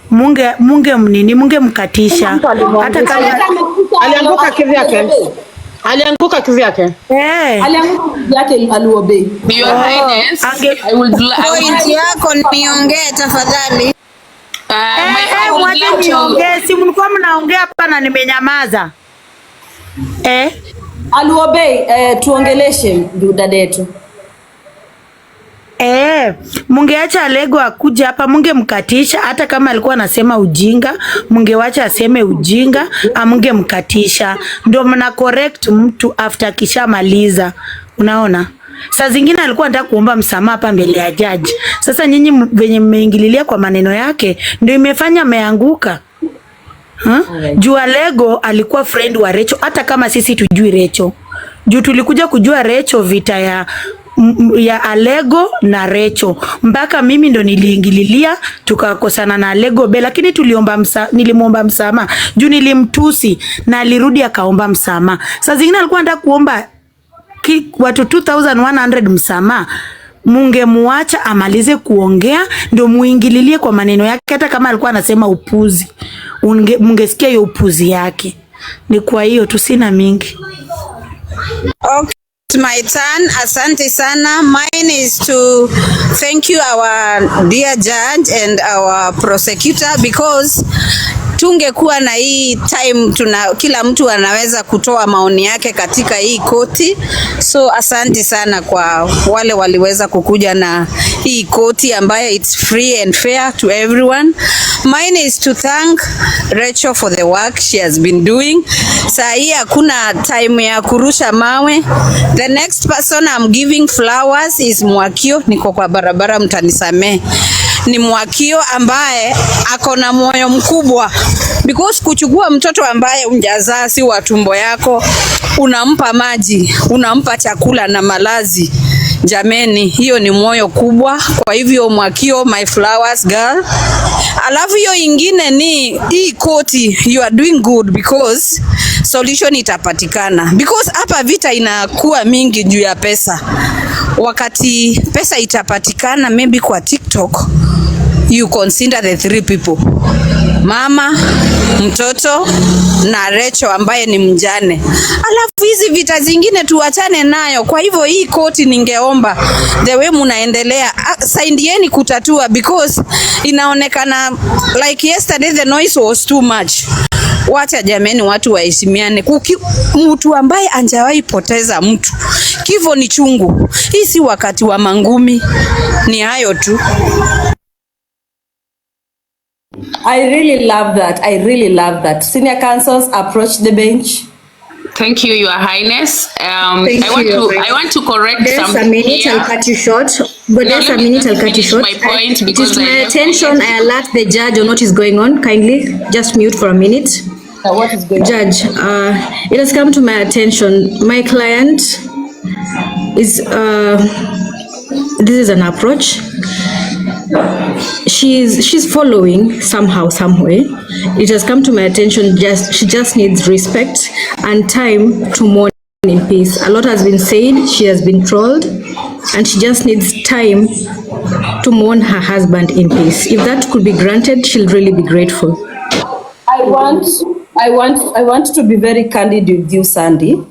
munge mkatisha. Hata kama alianguka kivyake. Alianguka kivyake. Alianguka kivyake Aluobe. Your Highness, I would point yako niongee tafadhali. Wacha niongee, si mlikuwa mnaongea hapa na nimenyamaza. Aluobe, tuongeleshe dada yetu. Mungeacha Alego akuja hapa, mungemkatisha. Hata kama alikuwa anasema ujinga, mungewacha aseme ujinga, amungemkatisha. Ndio mna correct mtu after kishamaliza. Unaona? Saa zingine alikuwa anataka kuomba msamaha hapa mbele ya judge. Sasa nyinyi venye mmeingililia kwa maneno yake ndio imefanya ameanguka. Juu Alego alikuwa friend wa Rachael, hata kama sisi tujui Rachael. Juu tulikuja kujua Rachael vita ya Alego na Rachael. Mpaka mimi ndo niliingililia tukakosana na Alego be, lakini nilimuomba msamaha. Juu nilimtusi na alirudi akaomba msamaha. Saa zingine alikuwa anataka kuomba watu 2100 msamaha. Mungemuacha amalize kuongea ndio muingililie kwa maneno yake, hata kama alikuwa anasema upuzi. Mungesikia hiyo upuzi yake. Ni kwa hiyo tu, sina mingi. Okay, my turn. Asante sana. Mine is to thank you our dear judge and our prosecutor, because tungekuwa na hii time kila mtu anaweza kutoa maoni yake katika hii koti. So asante sana kwa wale waliweza kukuja na hii koti ambayo it's free and fair to everyone. Mine is to thank Rachael for the work she has been doing. Saa hii hakuna time ya kurusha mawe. The next person I'm giving flowers is Mwakio. Niko kwa barabara, mtanisamee. Ni Mwakio ambaye ako na moyo mkubwa, because kuchukua mtoto ambaye unjazaa si wa tumbo yako, unampa maji, unampa chakula na malazi. Jameni, hiyo ni moyo kubwa. Kwa hivyo Mwakio, my flowers girl. Alafu hiyo ingine ni hii koti, you are doing good because solution itapatikana. Because hapa vita inakuwa mingi juu ya pesa. Wakati pesa itapatikana maybe kwa TikTok, you consider the 3 people. Mama, mtoto na Rachael ambaye ni mjane. Alafu hizi vita zingine tuachane nayo. Kwa hivyo hii koti ningeomba the way munaendelea, saidieni kutatua, because inaonekana like yesterday the noise was too much. Wacha jameni, watu waheshimiane. Mtu ambaye anjawahi poteza mtu, kifo ni chungu. Hii si wakati wa mangumi. Ni hayo tu. I really love that. I really love that. Senior counsels, approach the bench. Thank you, Your Highness. Thank I want to correct there's something. a minute, here. I'll cut you short. But there's a minute, I'll cut you short. My point, It because is my I attention. I alert the judge on what is going on. Kindly just mute for a minute. What is going on? Judge, it has come to my attention. My client is, this is an approach. She's following somehow, some way. It has come to my attention. She just needs respect and time to mourn in peace. A lot has been said. She has been trolled, and she just needs time to mourn her husband in peace. If that could be granted, she'll really be grateful. I want to be very candid with you, Sandy.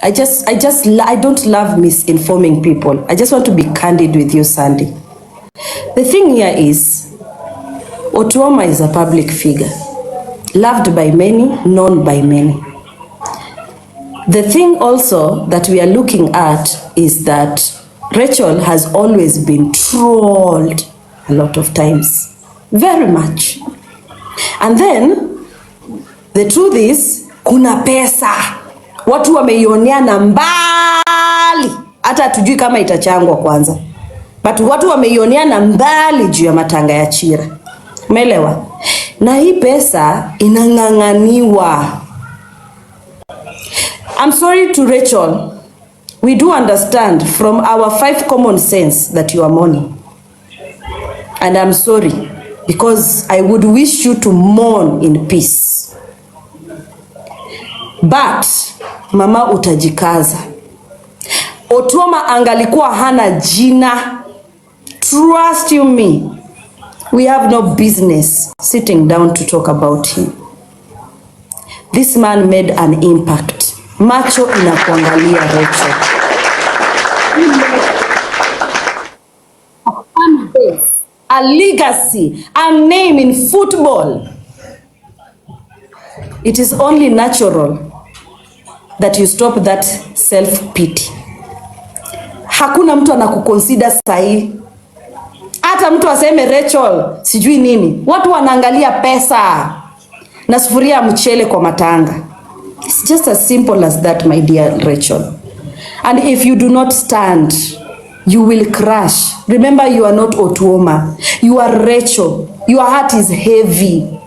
I don't love misinforming people. I just want to be candid with you, Sandy. The thing here is, Otuoma is a public figure, loved by many, known by many. The thing also that we are looking at is that Rachael has always been trolled a lot of times, very much. And then, the truth is, kuna pesa. Watu wameioneana mbali, hata hatujui kama itachangwa kwanza. But watu wameioneana mbali juu ya matanga ya Chira. Umeelewa? Na hii pesa inang'ang'aniwa. I'm sorry to Rachael. We do understand from our 5 common sense that you are mourning. And I'm sorry, because I would wish you to mourn in peace. But mama, utajikaza. Otuoma angalikuwa hana jina. Trust you me, we have no business sitting down to talk about him. This man made an impact. Macho inakuangalia Rachael. A legacy, a name in football. It is only natural that you stop that self-pity. hakuna mtu anakuconsider sahi. Hata mtu aseme Rachael sijui nini, watu wanaangalia pesa na sufuria ya mchele kwa matanga. It's just as simple as that, my dear Rachael. And if you do not stand, you will crash. Remember, you are not Otuoma. You are Rachael. Your heart is heavy.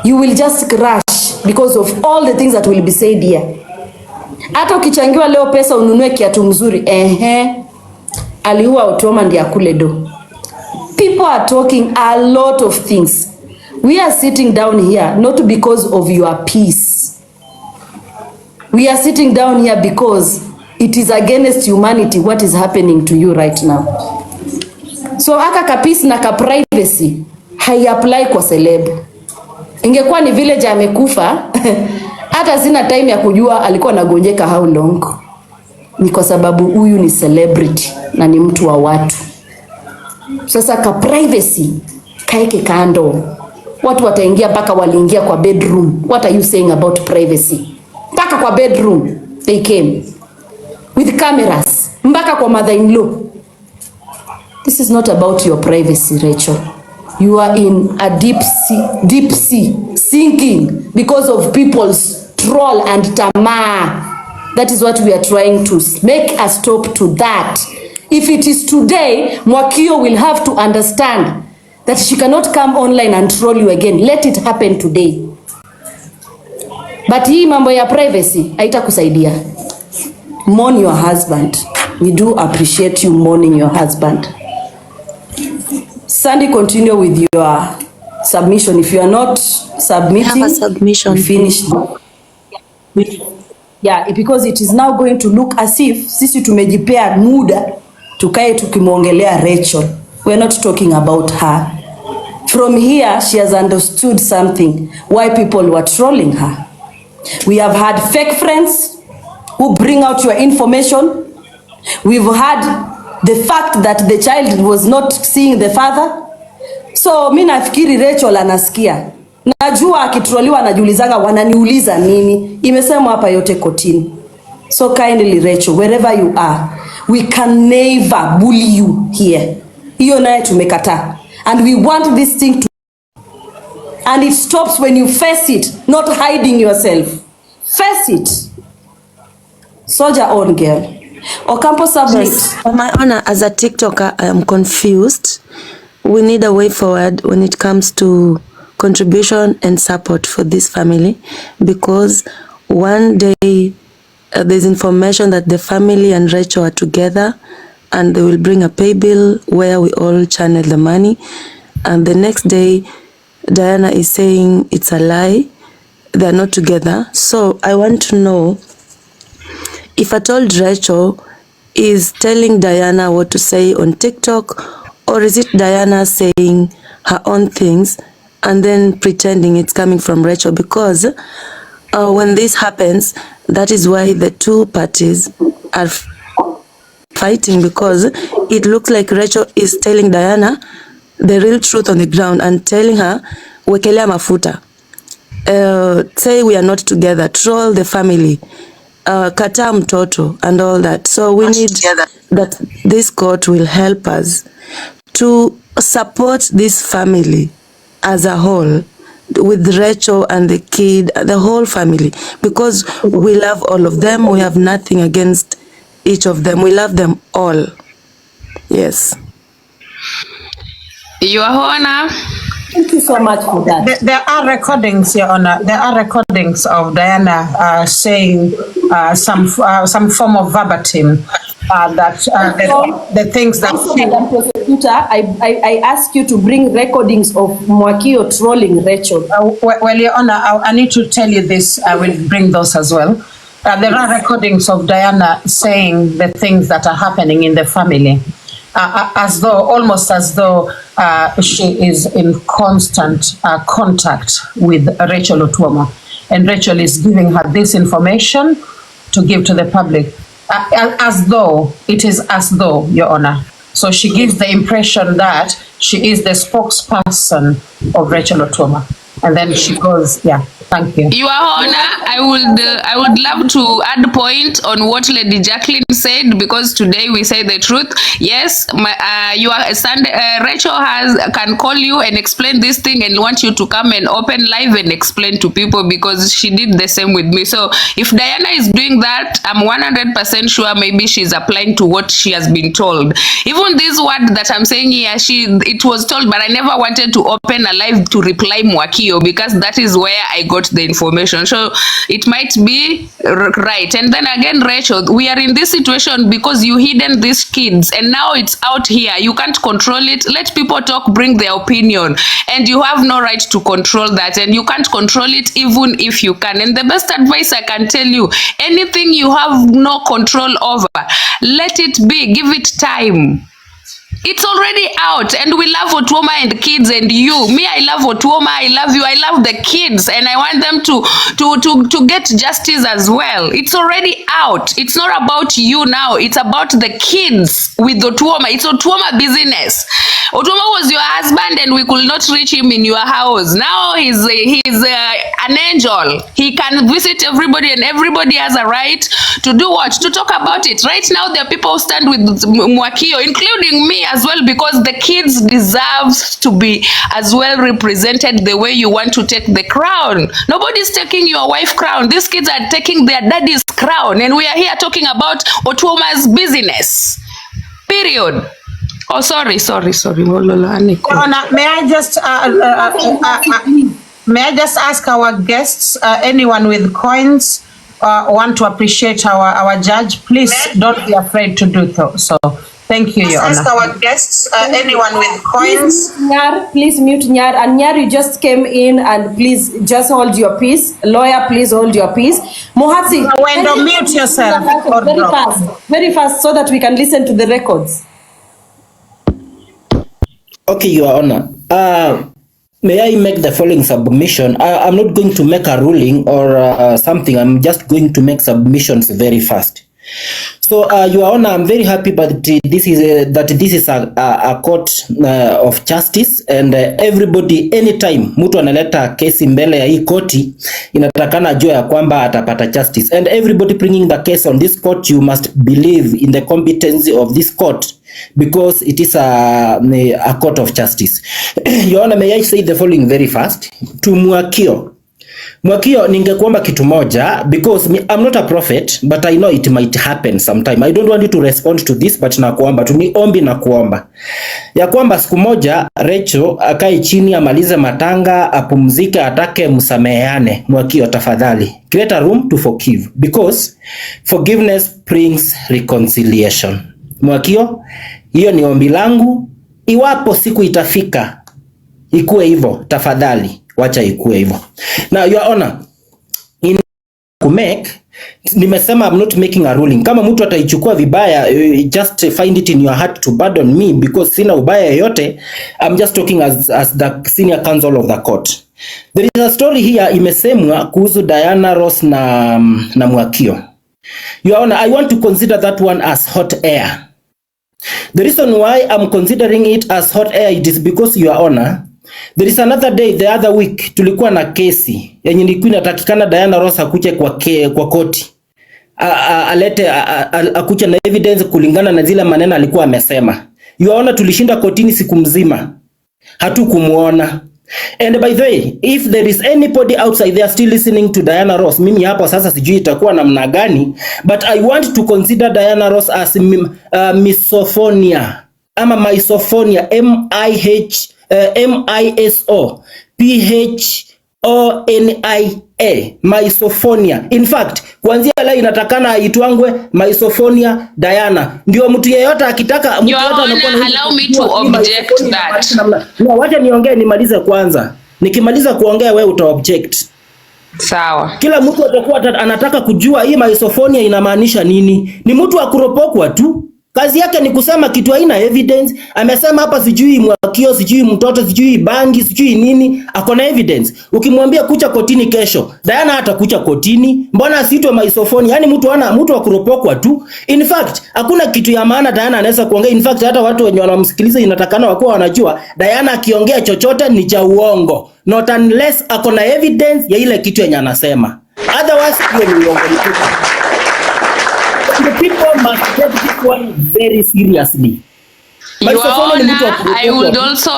You will just crash because of all the things that will be said here. Hata ukichangiwa leo pesa ununue kiatu mzuri, aliua Otuoma ndiye akule do. People are talking a lot of things. We are sitting down here not because of your peace. We are sitting down here because it is against humanity what is happening to you right now. So aka kapisi na ka privacy hai apply kwa celeb. Ingekuwa ni village amekufa hata sina time ya kujua alikuwa anagonjeka how long. Ni kwa sababu huyu ni celebrity na ni mtu wa watu. Sasa ka privacy kaeke kando. Watu wataingia mpaka waliingia kwa bedroom. What are you saying about privacy? Mpaka kwa bedroom they came with cameras. Mpaka kwa mother-in-law. This is not about your privacy, Rachael. You are in a deep sea, sinking because of people's troll and tamaa. That is what we are trying to make a stop to that. If it is today, Mwakio will have to understand that she cannot come online and troll you again. Let it happen today. But hii mambo ya privacy haitakusaidia. Mourn your husband. We do appreciate you mourning your husband. Sandy, continue with your submission. If you are not submitting, I have a submission. Finish. Yeah, because it is now going to look as if sisi tumejipea muda tukae tukimwongelea Rachael. We are not talking about her. From here, she has understood something, why people were trolling her. We have had fake friends who bring out your information. We've had the fact that the child was not seeing the father. So mi nafikiri Rachael anasikia. Najua akitroliwa anajiulizaga wananiuliza nini. Imesemwa hapa yote kotini. So kindly Rachael, wherever you are, we can never bully you here. Hiyo naye tumekataa. And we want this thing to, and it stops when you face it, not hiding yourself. Face it. Soldier on, girl. Ocampo, submit. Yes. My honor, as a TikToker, I am confused. We need a way forward when it comes to contribution and support for this family, because one day there's information that the family and Rachael are together and they will bring a pay bill where we all channel the money, and the next day Diana is saying it's a lie, they're not together. So I want to know if I told Rachael is telling Diana what to say on TikTok, or is it Diana saying her own things and then pretending it's coming from Rachael? Because when this happens, that is why the two parties are fighting, because it looks like Rachael is telling Diana the real truth on the ground and telling her, wekelea mafuta, say we are not together, troll the family, kata mtoto and all that. So we need that this court will help us to support this family as a whole, with Rachael and the kid, the whole family, because we love all of them. We have nothing against each of them. We love them all. Yes. Your Honor. Thank you so much for that. There are recordings, Your Honor. There are recordings of Diana saying some form of verbatim that the things that Madam Prosecutor, I ask you to bring recordings of Mwakio trolling Rachael. Well, Your Honor, I need to tell you this. I will bring those as well. There are recordings of Diana saying the things that are happening in the family, almost as though she is in constant contact with Rachael Otuoma, and Rachael is giving her this information to give to the public, as though, Your Honor. So she gives the impression that she is the spokesperson of Rachael Otuoma, and then she goes, yeah. Thank you. Your Honor, I would love to add point on what Lady Jacqueline said, because today we say the truth. Yes, your son Rachel can call you and explain this thing and want you to come and open live and explain to people, because she did the same with me. So if Diana is doing that, I'm 100% sure maybe she's applying to what she has been told. Even this word that I'm saying here, it was told, but I never wanted to open a live to reply Mwakio, because that is where I got the information. So it might be right. And then again, Rachel, we are in this situation because you hidden these kids and now it's out here. You can't control it. Let people talk, bring their opinion, and you have no right to control that, and you can't control it even if you can. And the best advice I can tell you, anything you have no control over, let it be, give it time. It's already out, and we love Otuoma and kids and you. Me, I love Otuoma, I love you, I love the kids, and I want them to get justice as well. It's already out. It's not about you now. It's about the kids with Otuoma. It's Otuoma business. Otuoma was your husband, and we could not reach him in your house. Now he's an angel. He can visit everybody, and everybody has a right to do what? To talk about it. Right now, there are people who stand with Mwakio, including me as well, because the kids deserve to be as well represented the way you want to take the crown. Nobody's taking your wife crown. These kids are taking their daddy's crown, and we are here talking about Otuoma'S business. Period. Oh, sorry. May I just ask our guests, anyone with coins want to appreciate our judge, please don't be afraid to do so. Thank you, Your Honor. Ask our guests, anyone with coins. Please mute Nyar. And Nyar, you just came in, and please just hold your peace. Lawyer, please hold your peace. Mohatsi, mute yourself. Very fast, so that we can listen to the records. Okay, Your Honor. May I make the following submission? I'm not going to make a ruling or something. I'm just going to make submissions very fast. So, Your Honor, I'm very happy, but this is a court of justice, and everybody, anytime mtu analeta kesi mbele ya hii koti, inatakana jua ya kwamba atapata justice. And everybody bringing the case on this court, you must believe in the competency of this court, because it is a court of justice. Your Honor, may I say the following very fast? To Mwakio, ningekuomba kitu moja, because I'm not a prophet, but I know it might happen sometime. I don't want you to respond to this, but nakuomba, tuniombi na kuomba ya kwamba siku moja Rachael akae chini, amalize matanga, apumzike, atake msameheane. Mwakio, tafadhali create a room to forgive, because forgiveness brings reconciliation. Mwakio, hiyo ni ombi langu. Iwapo siku itafika ikuwe hivyo, tafadhali wacha ikuwe hivyo. Now, Your Honor, nimesema I'm not making a ruling. Kama mtu ataichukua vibaya, just find it in your heart to pardon me, because sina ubaya yoyote. I'm just talking as the senior counsel of the court. There is a story here imesemwa kuhusu Diana Ross na Mwakio. Your Honor, I want to consider that one as hot air. The reason why I'm considering it as hot air, it is because, Your Honor, there is another day, the other week, tulikuwa na kesi yenye ilikuwa inatakikana Diana Ross akuje kwa koti, alete akuje na evidence kulingana na zile maneno alikuwa amesema. Your Honor, tulishinda kotini siku mzima, hatukumuona. And by the way, if there is anybody outside there still listening to Diana Ross, mimi hapo sasa sijui itakuwa namna gani, but I want to consider Diana Ross as misophonia, ama misophonia, MISOPHONIA, misophonia. In fact, kuanzia leo inatakana aitwangwe misophonia Diana. Ndio mtu yeyote akitaka Your Honor, allow me to object that. No, wacha niongee nimalize kwanza. Nikimaliza kuongea wewe uta object. Sawa. Kila mtu atakuwa anataka kujua hii misophonia inamaanisha nini. Ni mtu akuropokwa tu. Kazi yake ni kusema kitu haina evidence. Amesema hapa sijui Mwakio, sijui mtoto, sijui bangi, sijui nini, akona evidence. Ukimwambia kucha kotini kesho, Diana hata kucha kotini. Mbona asitwe maisofoni? Yani mtu wa kuropokwa tu. In fact, hakuna kitu ya maana Diana anaweza kuongea. In fact, hata watu wenye wanamsikiliza inatakana wakuwa wanajua Diana akiongea chochote ni cha uongo. Not unless akona evidence ya ile kitu yenye anasema. Otherwise, hiyo ni uongo. The people must take this one very seriously. Your Honor, I would also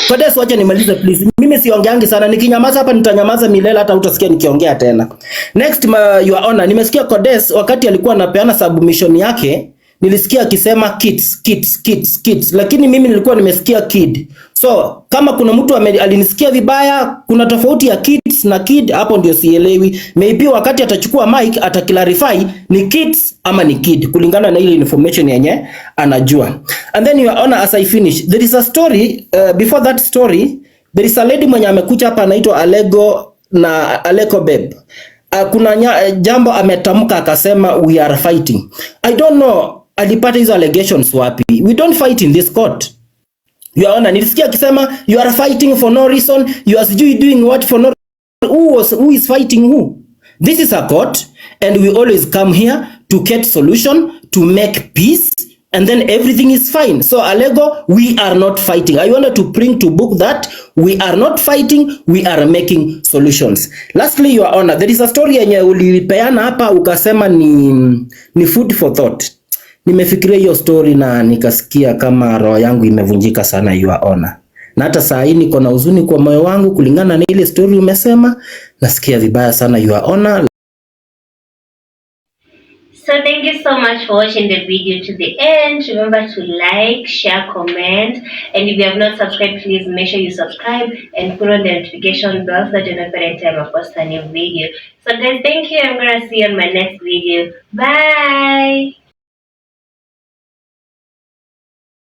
Kodes, wacha nimalize please. Mimi siongeangi sana, nikinyamaza hapa nitanyamaza milele, hata utasikia nikiongea tena. Next, Your Honor, nimesikia Kodes wakati alikuwa anapeana submission yake, nilisikia akisema kids, lakini mimi nilikuwa nimesikia kid. So kama kuna mtu alinisikia vibaya, kuna tofauti ya kids na kid, hapo ndio sielewi. Maybe wakati atachukua mic ataclarify ni kids ama ni kid kulingana na ile information yenye anajua. And then, Your Honor, as I finish, there is a story, before that story, there is a lady mwenye amekuja hapa anaitwa Aleko Babe. Kuna jambo ametamka akasema we are fighting. I don't know alipata hizo allegations wapi. We don't fight in this court. Your Honor, nilisikia akisema you are fighting for no reason, you are doing what for no reason. Who is fighting who? This is a court and we always come here to get solution, to make peace, and then everything is fine. So Alego, we are not fighting. I wanted to bring to book that we are not fighting, we are making solutions. Lastly, Your Honor, there is a story yenye ulipeana hapa ukasema ni food for thought. Nimefikiria hiyo story na nikasikia kama roho yangu imevunjika sana, Your Honor. Na hata saa hii niko na huzuni kwa moyo wangu kulingana na ile story umesema, nasikia vibaya sana, Your Honor. So thank you so much for watching the video to the end. Remember to like, share, comment, and if you have not subscribed, please make sure you subscribe and put on the notification bell so that you know every time I post a new video. So guys, thank you. I'm gonna see you on my next video. Bye.